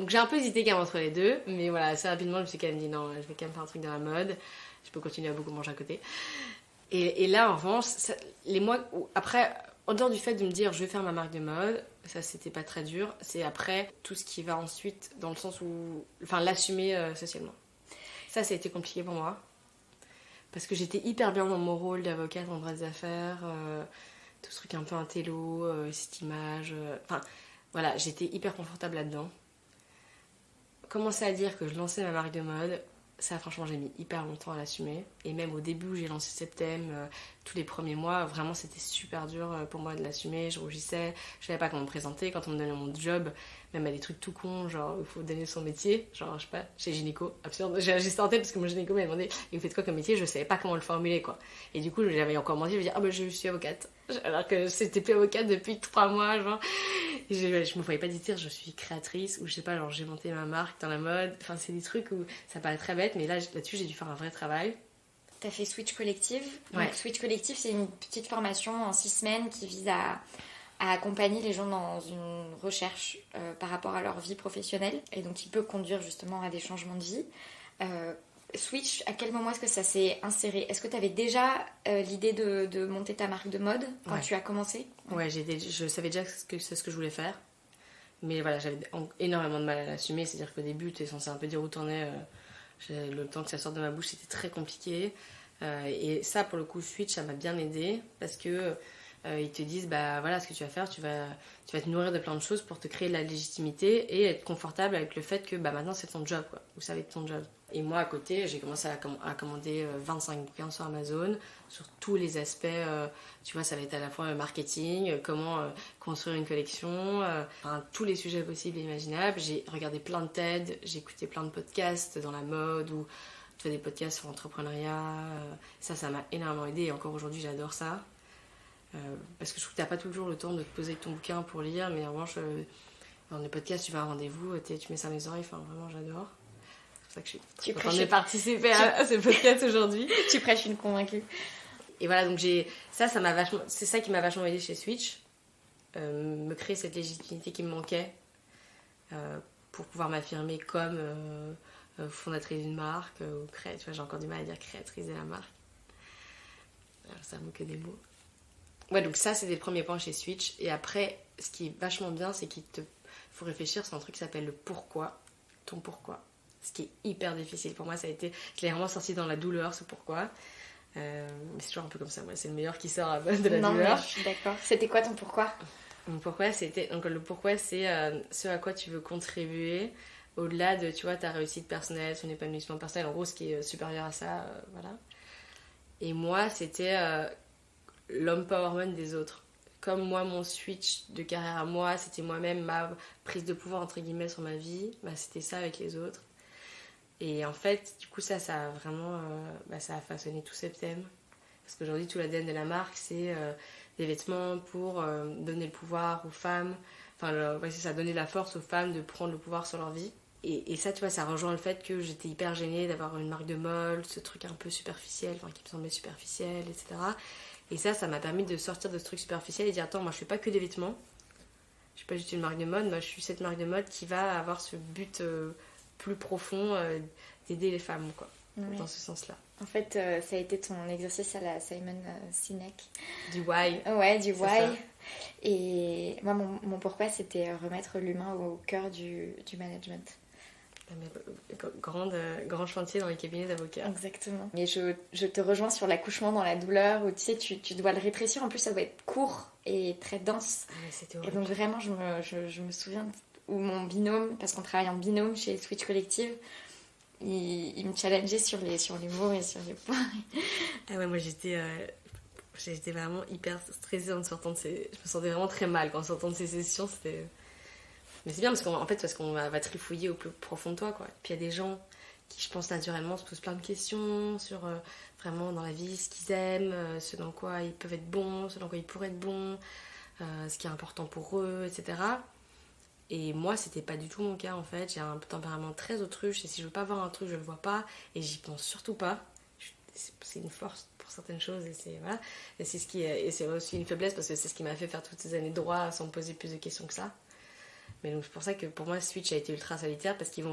j'ai un peu hésité quand même entre les deux, mais voilà, assez rapidement, je me suis quand même dit, non, je vais quand même faire un truc dans la mode. Je peux continuer à beaucoup manger à côté. Et là, en revanche, les mois après, en dehors du fait de me dire, je vais faire ma marque de mode, ça, c'était pas très dur. C'est après tout ce qui va ensuite, dans le sens où... Enfin, l'assumer socialement. Ça a été compliqué pour moi. Parce que j'étais hyper bien dans mon rôle d'avocate en droit des affaires, tout ce truc un peu intello, cette image... Enfin, voilà, j'étais hyper confortable là-dedans. Commencer à dire que je lançais ma marque de mode, ça, franchement, j'ai mis hyper longtemps à l'assumer. Et même au début où j'ai lancé Septem, tous les premiers mois, vraiment, c'était super dur pour moi de l'assumer. Je rougissais, je savais pas comment me présenter. Quand on me donnait mon job, même à des trucs tout cons, genre, il faut donner son métier. Genre, je sais pas, chez gynéco, absurde. J'ai ça en tête parce que mon gynéco m'a demandé, et vous faites quoi comme métier? Je savais pas comment le formuler, quoi. Et du coup, j'avais encore menti, je me disais, ah bah, je suis avocate. Alors que c'était plus avocate depuis 3 mois, genre. Et je me voyais pas dire, je suis créatrice, ou je sais pas, genre, j'ai monté ma marque dans la mode. Enfin, c'est des trucs où ça paraît très bête, mais là-dessus, j'ai dû faire un vrai travail. T'as fait Switch Collective. Ouais. Donc, Switch Collective, c'est une petite formation en 6 semaines qui vise à accompagner les gens dans une recherche par rapport à leur vie professionnelle et donc qui peut conduire justement à des changements de vie. Switch, à quel moment est-ce que ça s'est inséré? Est-ce que tu avais déjà l'idée de monter ta marque de mode quand tu as commencé? Ouais, je savais déjà c'est ce que je voulais faire. Mais voilà, j'avais énormément de mal à l'assumer. C'est-à-dire qu'au début, tu es censé un peu dire où t'en es. Le temps que ça sorte de ma bouche, c'était très compliqué. Et ça, pour le coup, Switch, ça m'a bien aidé parce que ils te disent, bah voilà, ce que tu vas faire, tu vas te nourrir de plein de choses pour te créer de la légitimité et être confortable avec le fait que bah, maintenant c'est ton job, quoi, ou ça va être ton job. Et moi, à côté, j'ai commencé à commander 25 bouquins sur Amazon, sur tous les aspects, tu vois, ça va être à la fois marketing, comment construire une collection, enfin, tous les sujets possibles et imaginables. J'ai regardé plein de TED, j'ai écouté plein de podcasts dans la mode, ou tu fais des podcasts sur l'entrepreneuriat. Ça m'a énormément aidé et encore aujourd'hui, j'adore ça. Parce que je trouve que t'as pas toujours le temps de te poser avec ton bouquin pour lire, mais en revanche, dans les podcasts, tu vas à un rendez-vous, tu mets ça à mes oreilles, enfin vraiment j'adore. C'est pour ça que je suis contente de participer à ce podcast aujourd'hui. Tu prêches une convaincue. Et voilà, donc c'est ça qui m'a vachement aidé chez Switch, me créer cette légitimité qui me manquait pour pouvoir m'affirmer comme fondatrice d'une marque, ou tu vois, j'ai encore du mal à dire créatrice de la marque. Alors, ça me que des mots. Ouais, donc ça, c'était le premier point chez Switch. Et après, ce qui est vachement bien, c'est qu'il faut réfléchir sur un truc qui s'appelle le pourquoi. Ton pourquoi. Ce qui est hyper difficile. Pour moi, ça a été... Je l'ai vraiment sorti dans la douleur, ce pourquoi. Mais c'est toujours un peu comme ça. Ouais. C'est le meilleur qui sort de la douleur. Non, mais je suis d'accord. C'était quoi ton pourquoi? Mon pourquoi, c'était... Donc, le pourquoi, c'est ce à quoi tu veux contribuer au-delà de, tu vois, ta réussite personnelle, ton épanouissement personnel. En gros, ce qui est supérieur à ça, voilà. Et moi, c'était... l'empowerment des autres. Comme moi, mon switch de carrière à moi, c'était moi-même ma prise de pouvoir entre guillemets sur ma vie, bah, c'était ça avec les autres. Et en fait, du coup, ça a vraiment ça a façonné tout Septem. Parce qu'aujourd'hui, tout l'ADN de la marque, c'est des vêtements pour donner le pouvoir aux femmes. Enfin, c'est ça, donner la force aux femmes de prendre le pouvoir sur leur vie. Et ça, tu vois, ça rejoint le fait que j'étais hyper gênée d'avoir une marque de mode, ce truc un peu superficiel, enfin, qui me semblait superficiel, etc. Et ça m'a permis de sortir de ce truc superficiel et dire attends, moi je fais pas que des vêtements, je suis pas juste une marque de mode, moi je suis cette marque de mode qui va avoir ce but plus profond d'aider les femmes, quoi, dans ce sens-là. En fait, ça a été ton exercice à la Simon Sinek. Du why. Ouais, du c'est why. ça. Et moi, mon pourquoi, c'était remettre l'humain au cœur du management. Grand chantier dans les cabinets d'avocats. Exactement. Mais je te rejoins sur l'accouchement dans la douleur, où tu sais, tu dois le rétrécir. En plus, ça doit être court et très dense. Mais c'était Et horrible. donc, vraiment, je me souviens où mon binôme, parce qu'on travaille en binôme chez Switch Collective, il me challengeait sur les mots et sur les points. Ah ouais, moi j'étais vraiment hyper stressée en sortant de ces... Je me sentais vraiment très mal en sortant de ces sessions, c'était... Mais c'est bien parce qu'on va trifouiller au plus profond de toi, quoi. Puis il y a des gens qui, je pense, naturellement se posent plein de questions sur vraiment dans la vie, ce qu'ils aiment, ce dans quoi ils peuvent être bons, ce dans quoi ils pourraient être bons, ce qui est important pour eux, etc. Et moi, c'était pas du tout mon cas, en fait. J'ai un tempérament très autruche, et si je veux pas voir un truc, je le vois pas, et j'y pense surtout pas. C'est une force pour certaines choses, et c'est voilà. Et c'est aussi une faiblesse, parce que c'est ce qui m'a fait faire toutes ces années de droit sans me poser plus de questions que ça. Mais donc c'est pour ça que pour moi, Switch a été ultra solitaire, parce qu'ils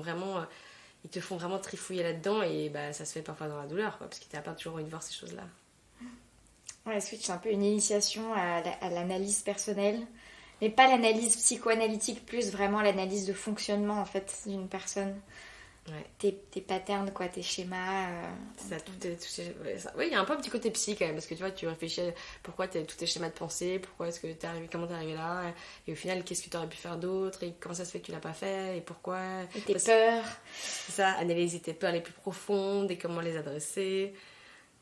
ils te font vraiment trifouiller là-dedans, et bah, ça se fait parfois dans la douleur, quoi, parce que t'as pas toujours envie de voir ces choses-là. Ouais, Switch, c'est un peu une initiation à l'analyse personnelle. Mais pas l'analyse psychoanalytique, plus vraiment l'analyse de fonctionnement, en fait, d'une personne. Ouais. Tes patterns, quoi, tes schémas. Ça, tout est touché. Ouais, oui, il y a un peu un petit côté psy quand même, parce que tu vois, tu réfléchis à pourquoi tous tes schémas de pensée, pourquoi est-ce que t'es arrivé, comment t'es arrivé là, et au final, qu'est-ce que t'aurais pu faire d'autre, et comment ça se fait que tu l'as pas fait, et pourquoi. Et tes peurs. C'est ça, analyser tes peurs les plus profondes, et comment les adresser.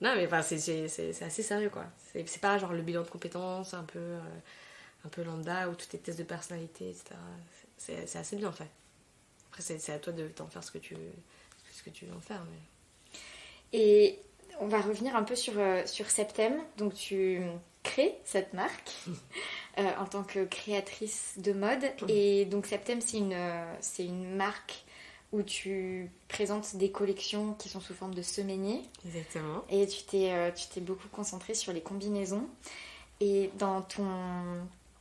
Non, mais enfin, c'est assez sérieux, quoi. C'est pas genre le bilan de compétences, un peu lambda, ou tous tes tests de personnalité, etc. C'est assez bien fait. Après, c'est à toi de t'en faire ce que tu veux en faire. Mais... Et on va revenir un peu sur Septem. Donc, tu crées cette marque en tant que créatrice de mode. Et donc, Septem, c'est une marque où tu présentes des collections qui sont sous forme de semainiers. Exactement. Et tu t'es beaucoup concentrée sur les combinaisons. Et dans ton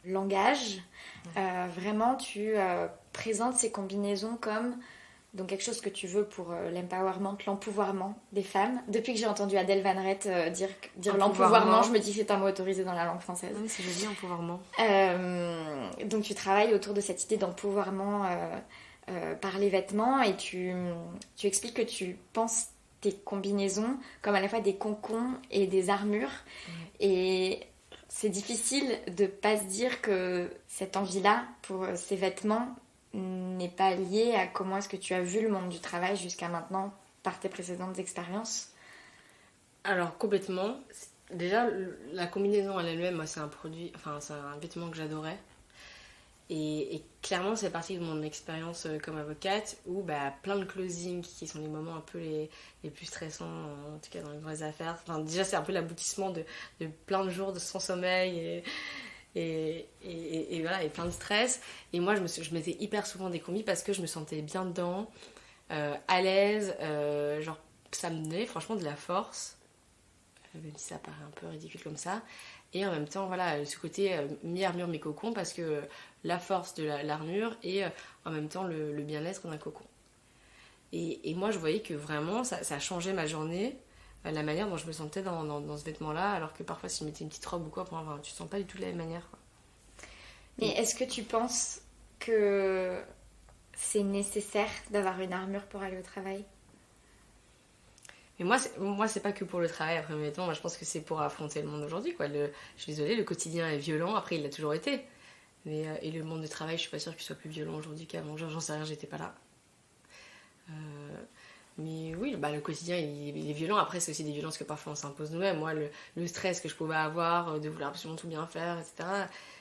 langage, vraiment, tu présentes ces combinaisons comme donc quelque chose que tu veux pour l'empouvoirment des femmes. Depuis que j'ai entendu Adèle Van Rett dire l'empouvoirment, je me dis que c'est un mot autorisé dans la langue française. Oui, c'est joli, empouvoirment. Donc tu travailles autour de cette idée d'empouvoirment par les vêtements, et tu expliques que tu penses tes combinaisons comme à la fois des cocons et des armures. Et c'est difficile de pas se dire que cette envie-là pour ces vêtements n'est pas liée à comment est-ce que tu as vu le monde du travail jusqu'à maintenant par tes précédentes expériences. Alors complètement. Déjà, la combinaison à elle-même, moi, c'est un vêtement que j'adorais. Et clairement, c'est parti de mon expérience comme avocate, où plein de closing qui sont les moments un peu les plus stressants, en tout cas dans les vraies affaires. Enfin, déjà, c'est un peu l'aboutissement de plein de jours sans sommeil et voilà, et plein de stress. Et moi, je mettais hyper souvent des combis parce que je me sentais bien dedans, à l'aise, genre ça me donnait franchement de la force, même si ça paraît un peu ridicule comme ça. Et en même temps, voilà, ce côté mi-armure, mi-cocon, parce que la force de l'armure et en même temps le bien-être d'un cocon. Et moi, je voyais que vraiment, ça changeait ma journée, la manière dont je me sentais dans ce vêtement-là, alors que parfois, si je mettais une petite robe ou quoi, tu te sens pas du tout de la même manière, quoi. Mais est-ce que tu penses que c'est nécessaire d'avoir une armure pour aller au travail ? Mais moi, c'est pas que pour le travail, après mes vêtements. Moi, je pense que c'est pour affronter le monde aujourd'hui, quoi. Je suis désolée, le quotidien est violent. Après, il l'a toujours été. Mais, et le monde du travail, je suis pas sûre qu'il soit plus violent aujourd'hui qu'avant. J'en sais rien, j'étais pas là. Mais oui, le quotidien, il est violent. Après, c'est aussi des violences que parfois on s'impose nous-mêmes. Moi, le stress que je pouvais avoir, de vouloir absolument tout bien faire, etc.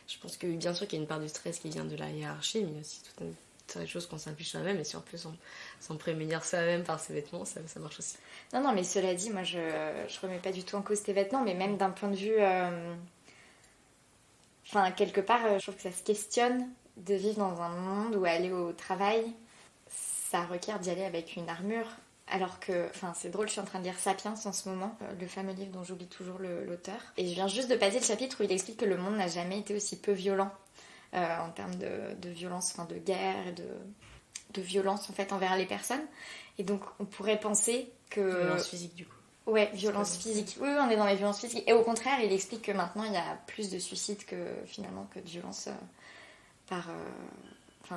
Je pense que bien sûr qu'il y a une part du stress qui vient de la hiérarchie, mais il y a aussi toute une série de choses qu'on s'inflige soi-même. Et si on peut s'en prémunir soi-même par ses vêtements, ça marche aussi. Non, mais cela dit, moi, je remets pas du tout en cause tes vêtements, mais même d'un point de vue... Enfin, quelque part, je trouve que ça se questionne de vivre dans un monde où aller au travail, ça requiert d'y aller avec une armure. alors que, enfin c'est drôle, je suis en train de lire Sapiens en ce moment, le fameux livre dont j'oublie toujours l'auteur. Et je viens juste de passer le chapitre où il explique que le monde n'a jamais été aussi peu violent en termes de violence, enfin de guerre et de violence en fait envers les personnes. Et donc on pourrait penser que... Violence physique du coup. Ouais, violence physique. Oui, on est dans les violences physiques. Et au contraire, il explique que maintenant, il y a plus de suicides que finalement que de violences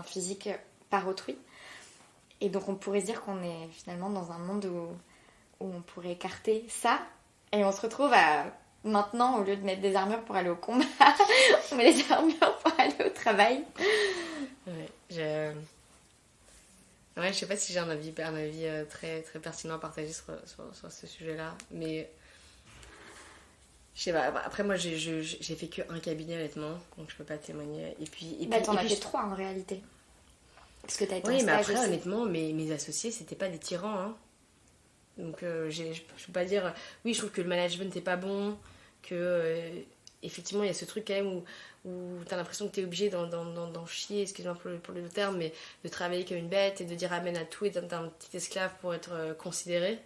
physiques par autrui. Et donc, on pourrait se dire qu'on est finalement dans un monde où on pourrait écarter ça. Et on se retrouve à, maintenant, au lieu de mettre des armures pour aller au combat, on met des armures pour aller au travail. Ouais, je sais pas si j'ai un avis très, très pertinent à partager sur ce sujet-là, mais je sais pas. Après, moi, j'ai fait qu'un cabinet, honnêtement, donc je peux pas témoigner. T'en as fait 3 en réalité. Parce que t'as été en oui, mais stage après, aussi. honnêtement, mes associés, c'était pas des tyrans, hein. Donc, je peux pas dire. Oui, je trouve que le management n'est pas bon, que effectivement, il y a ce truc quand même où t'as l'impression que t'es obligé d'en chier, excuse-moi pour le terme, mais de travailler comme une bête et de dire amen à tout et d'être un petit esclave pour être considéré.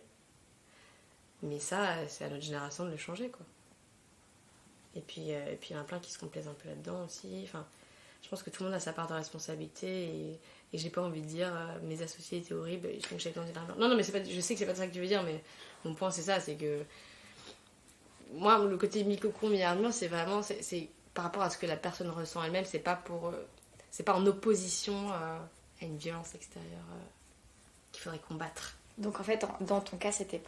Mais ça, c'est à notre génération de le changer, quoi. Et puis il y en a plein qui se complaisent un peu là-dedans aussi. Enfin, je pense que tout le monde a sa part de responsabilité et j'ai pas envie de dire mes associés étaient horribles, donc j'ai besoin de l'argent. Non, mais c'est pas, je sais que c'est pas ça que tu veux dire, mais mon point c'est ça, c'est que moi, le côté mi-cocon, mi-armure, c'est vraiment c'est par rapport à ce que la personne ressent elle-même, c'est pas en opposition à une violence extérieure qu'il faudrait combattre. Donc en fait, dans ton cas, c'était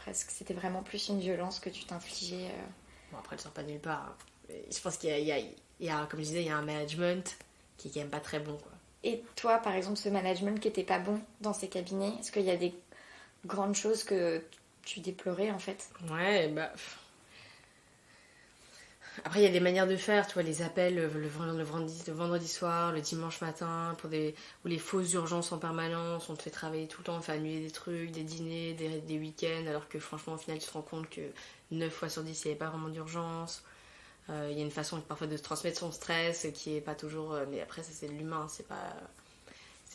vraiment plus une violence que tu t'infligeais. Bon, après, elle sort pas de nulle part, hein. Je pense qu'il y a, comme je disais, il y a un management qui est quand même pas très bon, quoi. Et toi, par exemple, ce management qui était pas bon dans ces cabinets, est-ce qu'il y a des grandes choses que tu déplorais en fait? Ouais, bah... Après, il y a des manières de faire, tu vois, les appels le vendredi soir, le dimanche matin, ou les fausses urgences en permanence, on te fait travailler tout le temps, on te fait annuler des trucs, des dîners, des week-ends, alors que franchement, au final, tu te rends compte que 9 fois sur 10, il n'y avait pas vraiment d'urgence. Il y a une façon parfois de se transmettre son stress qui est pas toujours... mais après, ça, c'est de l'humain, c'est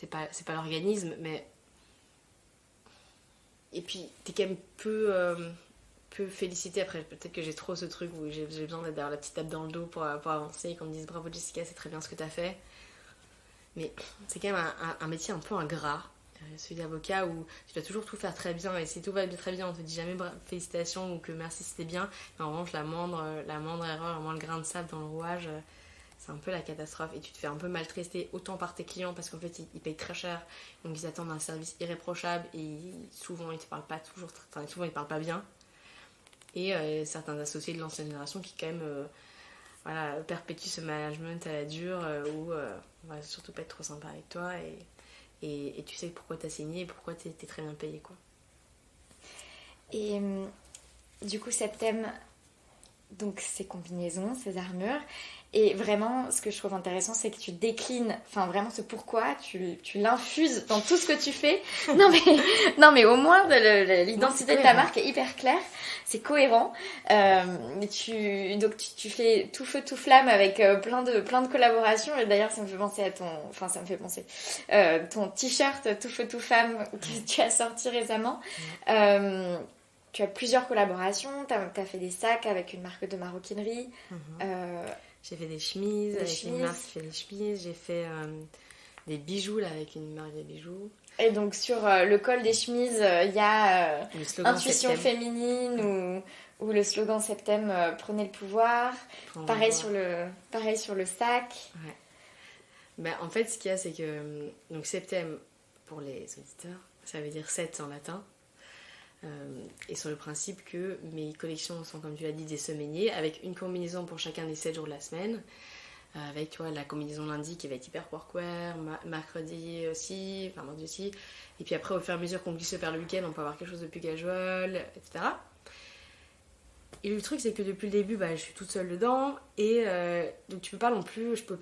pas l'organisme, mais... Et puis, t'es quand même peu félicité. Après, peut-être que j'ai trop ce truc où j'ai besoin d'avoir la petite tape dans le dos pour avancer et qu'on me dise bravo Jessica, c'est très bien ce que t'as fait. Mais c'est quand même un métier un peu ingrat, celui d'avocat, où tu dois toujours tout faire très bien et si tout va très bien, on te dit jamais félicitations ou que merci c'était bien. Mais en revanche, la moindre erreur, le moindre grain de sable dans le rouage, c'est un peu la catastrophe et tu te fais un peu maltraiter autant par tes clients parce qu'en fait ils payent très cher, donc ils attendent un service irréprochable et souvent ils te parlent pas souvent ils te parlent pas bien. Et certains associés de l'ancienne génération qui quand même perpétuent ce management à la dure où on va surtout pas être trop sympa avec toi et tu sais pourquoi t'as signé et pourquoi t'es très bien payé, quoi. Et du coup, Septem, donc ces combinaisons, ces armures, et vraiment ce que je trouve intéressant, c'est que tu déclines, enfin vraiment ce pourquoi, tu l'infuses dans tout ce que tu fais. Non mais au moins l'identité de ta marque est hyper claire, c'est cohérent. Tu fais tout feu tout flamme avec plein de collaborations, et d'ailleurs ça me fait penser à ton t-shirt tout feu tout flamme que tu as sorti récemment. Tu as plusieurs collaborations, tu as fait des sacs avec une marque de maroquinerie. J'ai fait des chemises avec une marque qui fait des chemises. J'ai fait des bijoux là, avec une marque de bijoux. Et donc sur le col des chemises, il y a intuition Septem. Féminine ou le slogan Septem, prenez le pouvoir. Pareil sur le sac. Ouais. Ben, en fait, ce qu'il y a, c'est que donc Septem, pour les auditeurs, ça veut dire 7 en latin. Et sur le principe que mes collections sont, comme tu l'as dit, des semainiers avec une combinaison pour chacun des 7 jours de la semaine, avec tu vois, la combinaison lundi qui va être hyper workwear, mercredi aussi, enfin mardi aussi, et puis après au fur et à mesure qu'on glisse vers le week-end on peut avoir quelque chose de plus casual, etc. Et le truc c'est que depuis le début je suis toute seule dedans et donc je peux pas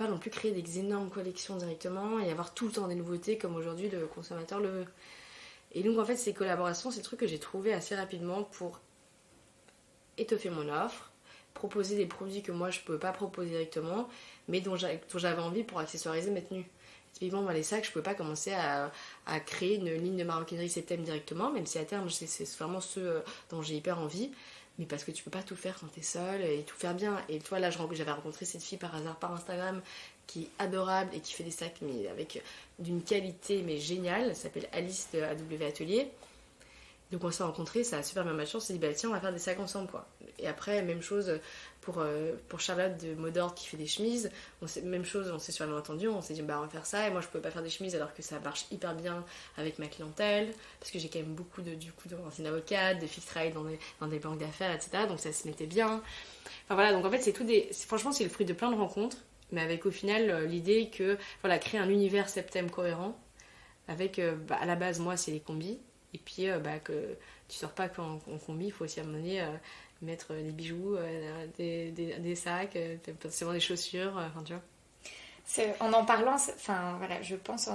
non plus créer des énormes collections directement et avoir tout le temps des nouveautés comme aujourd'hui le consommateur le veut. Et donc en fait ces collaborations, c'est des trucs que j'ai trouvé assez rapidement pour étoffer mon offre, proposer des produits que moi je peux pas proposer directement, mais dont j'avais envie pour accessoiriser mes tenues. Typiquement, moi, les sacs, je pouvais pas commencer à créer une ligne de maroquinerie Septem directement, même si à terme, c'est vraiment ce dont j'ai hyper envie. Mais parce que tu peux pas tout faire quand t'es seule et tout faire bien. Et toi, là, j'avais rencontré cette fille par hasard par Instagram qui est adorable et qui fait des sacs mais avec d'une qualité mais géniale. Elle s'appelle Alice de AW Atelier. Donc on s'est rencontrés, ça a super bien matché, on s'est dit bah tiens on va faire des sacs ensemble quoi. Et après même chose pour Charlotte de Modord qui fait des chemises, même chose on s'est super entendu, on s'est dit bah on va faire ça et moi je pouvais pas faire des chemises alors que ça marche hyper bien avec ma clientèle parce que j'ai quand même beaucoup d'anciennes avocates, de filles qui travaillent dans des banques d'affaires etc. Donc ça se mettait bien. Enfin voilà donc en fait franchement c'est le fruit de plein de rencontres mais avec au final l'idée que voilà créer un univers Septem cohérent avec à la base moi c'est les combis. Et puis que tu sors pas qu'en combi, il faut aussi à un moment donné mettre des bijoux, des sacs, potentiellement des chaussures, enfin tu vois. En en parlant, enfin voilà, je pense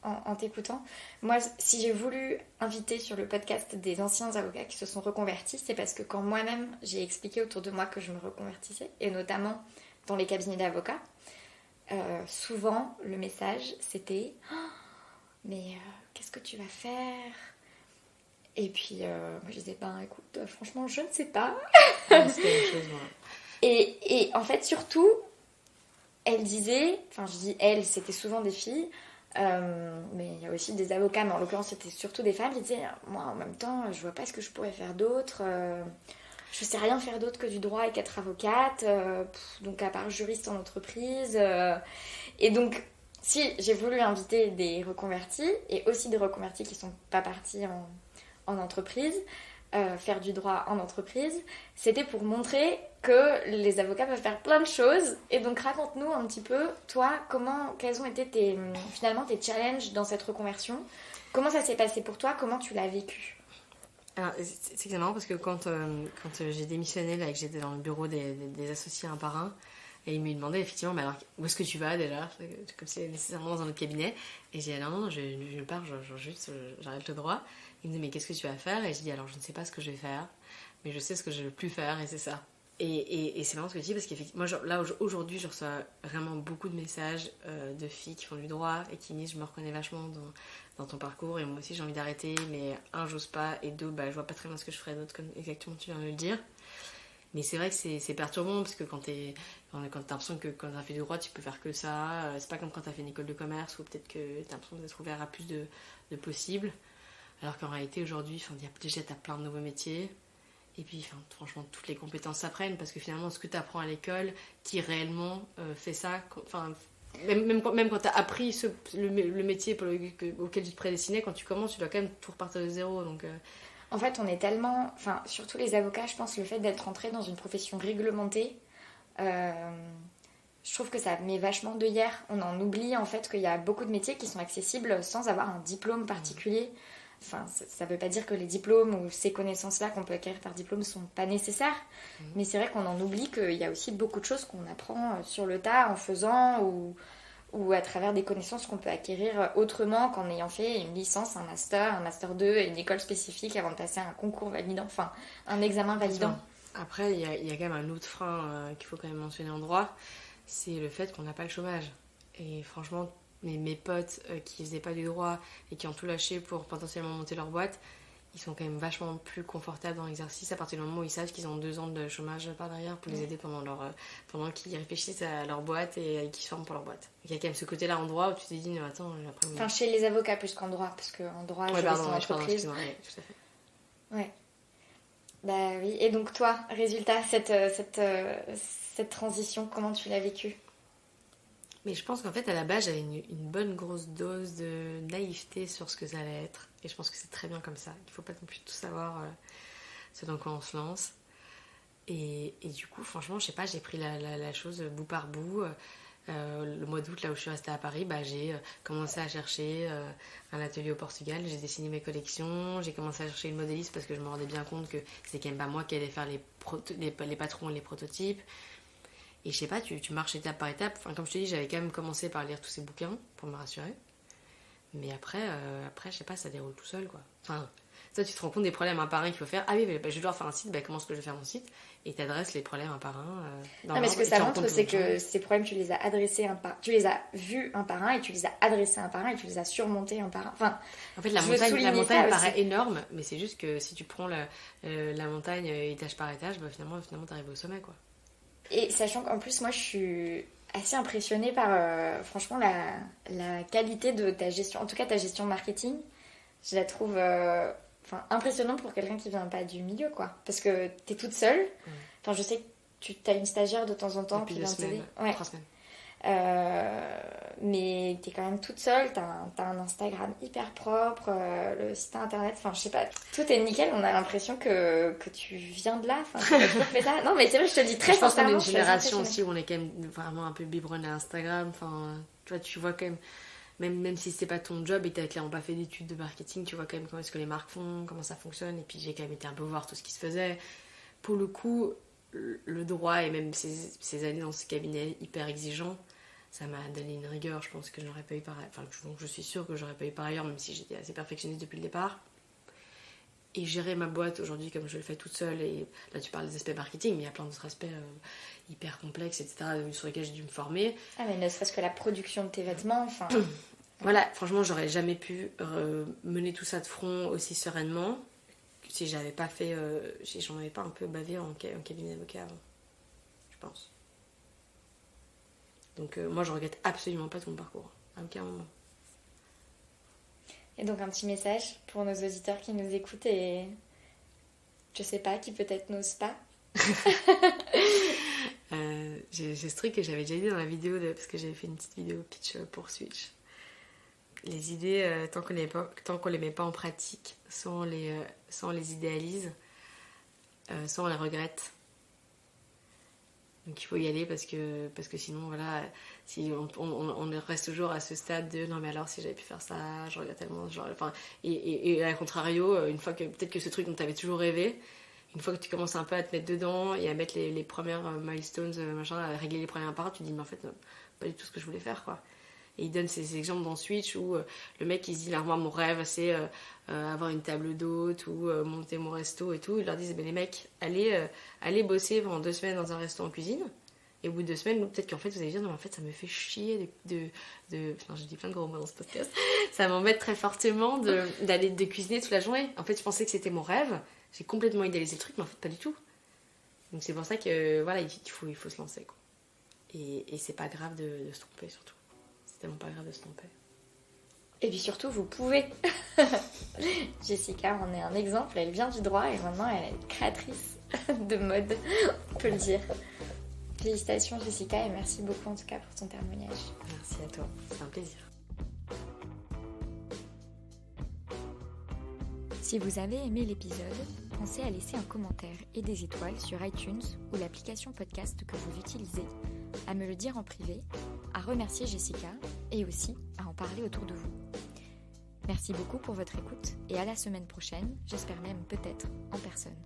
en t'écoutant, moi si j'ai voulu inviter sur le podcast des anciens avocats qui se sont reconvertis, c'est parce que quand moi-même j'ai expliqué autour de moi que je me reconvertissais, et notamment dans les cabinets d'avocats, souvent le message c'était oh, mais qu'est-ce que tu vas faire? Et puis, moi je disais, ben écoute, franchement, je ne sais pas. C'était la même chose, moi. Et en fait, surtout, elle disait, enfin je dis elle, c'était souvent des filles, mais il y a aussi des avocats, mais en l'occurrence c'était surtout des femmes qui disaient, moi en même temps, je vois pas ce que je pourrais faire d'autre, je sais rien faire d'autre que du droit et qu'être avocate, donc à part juriste en entreprise. Et donc, si j'ai voulu inviter des reconvertis, et aussi des reconvertis qui sont pas partis en entreprise, faire du droit en entreprise, c'était pour montrer que les avocats peuvent faire plein de choses. Et donc raconte-nous un petit peu, toi, quels ont été finalement tes challenges dans cette reconversion? Comment ça s'est passé pour toi? Comment tu l'as vécu? Alors, c'est marrant parce que quand j'ai démissionné, là, et que j'étais dans le bureau des associés un par un, et ils me demandaient effectivement, mais alors où est-ce que tu vas déjà? Comme si c'était nécessairement dans un autre cabinet. Et j'ai dit, non, je pars, j'arrête le droit. Il me dit mais qu'est-ce que tu vas faire? Et je dis alors je ne sais pas ce que je vais faire, mais je sais ce que je ne veux plus faire et c'est ça. Et c'est marrant ce que tu dis parce qu'effectivement, moi là aujourd'hui je reçois vraiment beaucoup de messages de filles qui font du droit et qui me disent je me reconnais vachement dans ton parcours et moi aussi j'ai envie d'arrêter mais un j'ose pas et deux je vois pas très bien ce que je ferais d'autre comme exactement tu viens de le dire. Mais c'est vrai que c'est perturbant parce que quand t'as l'impression que quand t'as fait du droit tu peux faire que ça, c'est pas comme quand t'as fait une école de commerce où peut-être que t'as l'impression d'être ouvert à plus de possibles. Alors qu'en réalité, aujourd'hui, déjà, t'as plein de nouveaux métiers. Et puis, franchement, toutes les compétences s'apprennent. Parce que finalement, ce que tu apprends à l'école, qui réellement fait ça... Même quand t'as appris le métier auquel tu te prédestinais, quand tu commences, tu dois quand même tout repartir de zéro. Donc, En fait, on est tellement... Enfin, surtout les avocats, je pense, le fait d'être entré dans une profession réglementée, je trouve que ça met vachement d'œillères. On en oublie, en fait, qu'il y a beaucoup de métiers qui sont accessibles sans avoir un diplôme particulier. Enfin, ça veut pas dire que les diplômes ou ces connaissances-là qu'on peut acquérir par diplôme sont pas nécessaires. Mais c'est vrai qu'on en oublie qu'il y a aussi beaucoup de choses qu'on apprend sur le tas en faisant ou à travers des connaissances qu'on peut acquérir autrement qu'en ayant fait une licence, un master 2 et une école spécifique avant de passer un concours validant, enfin un examen validant. Après, il y a quand même un autre frein qu'il faut quand même mentionner en droit, c'est le fait qu'on n'a pas le chômage. Et franchement, mes potes qui faisaient pas du droit et qui ont tout lâché pour potentiellement monter leur boîte, ils sont quand même vachement plus confortables dans l'exercice à partir du moment où ils savent qu'ils ont 2 ans de chômage par derrière pour les aider pendant qu'ils réfléchissent à leur boîte et qu'ils se forment pour leur boîte. Il y a quand même ce côté-là en droit où tu te dis, non, attends, après... Enfin, chez les avocats plus qu'en droit, parce qu'en droit, ouais, juriste en entreprise... Pardon, tout à fait. Ouais. Bah oui, et donc toi, résultat, cette transition, comment tu l'as vécue? Mais je pense qu'en fait, à la base, j'avais une bonne grosse dose de naïveté sur ce que ça allait être. Et je pense que c'est très bien comme ça. Il ne faut pas non plus tout savoir ce dans quoi on se lance. Et du coup, franchement, je sais pas, j'ai pris la chose bout par bout. Le mois d'août, là où je suis restée à Paris, j'ai commencé à chercher un atelier au Portugal. J'ai dessiné mes collections. J'ai commencé à chercher une modéliste parce que je me rendais bien compte que c'est quand même pas moi qui allais faire les patrons et les prototypes. Et je sais pas, tu marches étape par étape. Enfin, comme je te dis, j'avais quand même commencé par lire tous ces bouquins pour me rassurer. Mais après, je sais pas, ça déroule tout seul, quoi. Enfin, Toi, tu te rends compte des problèmes un par un qu'il faut faire. Ah oui, je dois faire un site, comment est-ce que je vais faire mon site? Et t'adresses les problèmes un par un. Non, mais ce que ça montre, c'est que ces problèmes, tu les as adressés tu les as vus un par un, et tu les as adressés un par un, et tu les as surmontés un par un. Enfin, en fait, la montagne paraît énorme, mais c'est juste que si tu prends la montagne étage par étage, finalement t'arrives au sommet, quoi. Et sachant qu'en plus, moi, je suis assez impressionnée par, franchement, la qualité de ta gestion, en tout cas ta gestion marketing. Je la trouve impressionnante pour quelqu'un qui vient pas du milieu, quoi. Parce que t'es toute seule. Enfin, je sais que tu as une stagiaire de temps en temps depuis qui vient t'aider. 3 semaines. Mais t'es quand même toute seule, t'as un Instagram hyper propre, le site internet, je sais pas, tout est nickel, on a l'impression que tu viens de là, tu as toujours fait ça. Non mais c'est vrai, je te le dis très sincèrement. Je pense qu'on est une génération aussi où on est quand même vraiment un peu biberonné à Instagram, tu vois quand même si c'est pas ton job et t'as clairement pas fait d'études de marketing, tu vois quand même comment est-ce que les marques font, comment ça fonctionne, et puis j'ai quand même été un peu voir tout ce qui se faisait. Pour le coup, le droit et même ces années dans ce cabinet hyper exigeant, ça m'a donné une rigueur, je pense que je n'aurais pas eu par ailleurs. Je suis sûre que j'aurais pas eu par ailleurs, même si j'étais assez perfectionniste depuis le départ. Et gérer ma boîte aujourd'hui comme je le fais toute seule, et là tu parles des aspects marketing, mais il y a plein d'autres aspects hyper complexes, etc., sur lesquels j'ai dû me former. Ah, mais ne serait-ce que la production de tes vêtements, Voilà, franchement, j'aurais jamais pu mener tout ça de front aussi sereinement si j'avais pas fait. J'en avais pas un peu bavé en cabinet d'avocat avant, je pense. Donc moi je regrette absolument pas tout mon parcours, à aucun moment. Et donc un petit message pour nos auditeurs qui nous écoutent et je sais pas, qui peut-être n'osent pas. J'ai ce truc que j'avais déjà dit dans la vidéo, parce que j'avais fait une petite vidéo pitch pour Switch. Les idées, tant qu'on les met pas en pratique, soit on les idéalise, soit on les regrette. Donc il faut y aller parce que sinon, voilà, si on reste toujours à ce stade de non mais alors si j'avais pu faire ça, je regrette tellement. Et à contrario, une fois que peut-être que ce truc dont tu avais toujours rêvé, une fois que tu commences un peu à te mettre dedans et à mettre les premières milestones, à régler les premières parts, tu te dis mais en fait, non, pas du tout ce que je voulais faire, quoi. Et il donne ces exemples dans Switch où le mec il se dit là, moi mon rêve c'est avoir une table d'hôte ou monter mon resto et tout. Ils leur disent les mecs, allez bosser pendant 2 semaines dans un resto en cuisine, et au bout de 2 semaines peut-être qu'en fait vous allez dire non mais en fait ça me fait chier enfin j'ai dit plein de gros mots dans ce podcast, ça m'embête très fortement d'aller de cuisiner toute la journée. En fait je pensais que c'était mon rêve, j'ai complètement idéalisé le truc, mais en fait pas du tout. Donc c'est pour ça que voilà, il faut se lancer, quoi. Et c'est pas grave de se tromper, surtout. C'est tellement pas grave de se tromper. Et puis surtout, vous pouvez. Jessica en est un exemple, elle vient du droit et maintenant elle est une créatrice de mode, on peut le dire. Félicitations Jessica et merci beaucoup en tout cas pour ton témoignage. Merci à toi, c'est un plaisir. Si vous avez aimé l'épisode, pensez à laisser un commentaire et des étoiles sur iTunes ou l'application podcast que vous utilisez, à me le dire en privé, à remercier Jessica et aussi à en parler autour de vous. Merci beaucoup pour votre écoute et à la semaine prochaine, j'espère même peut-être en personne.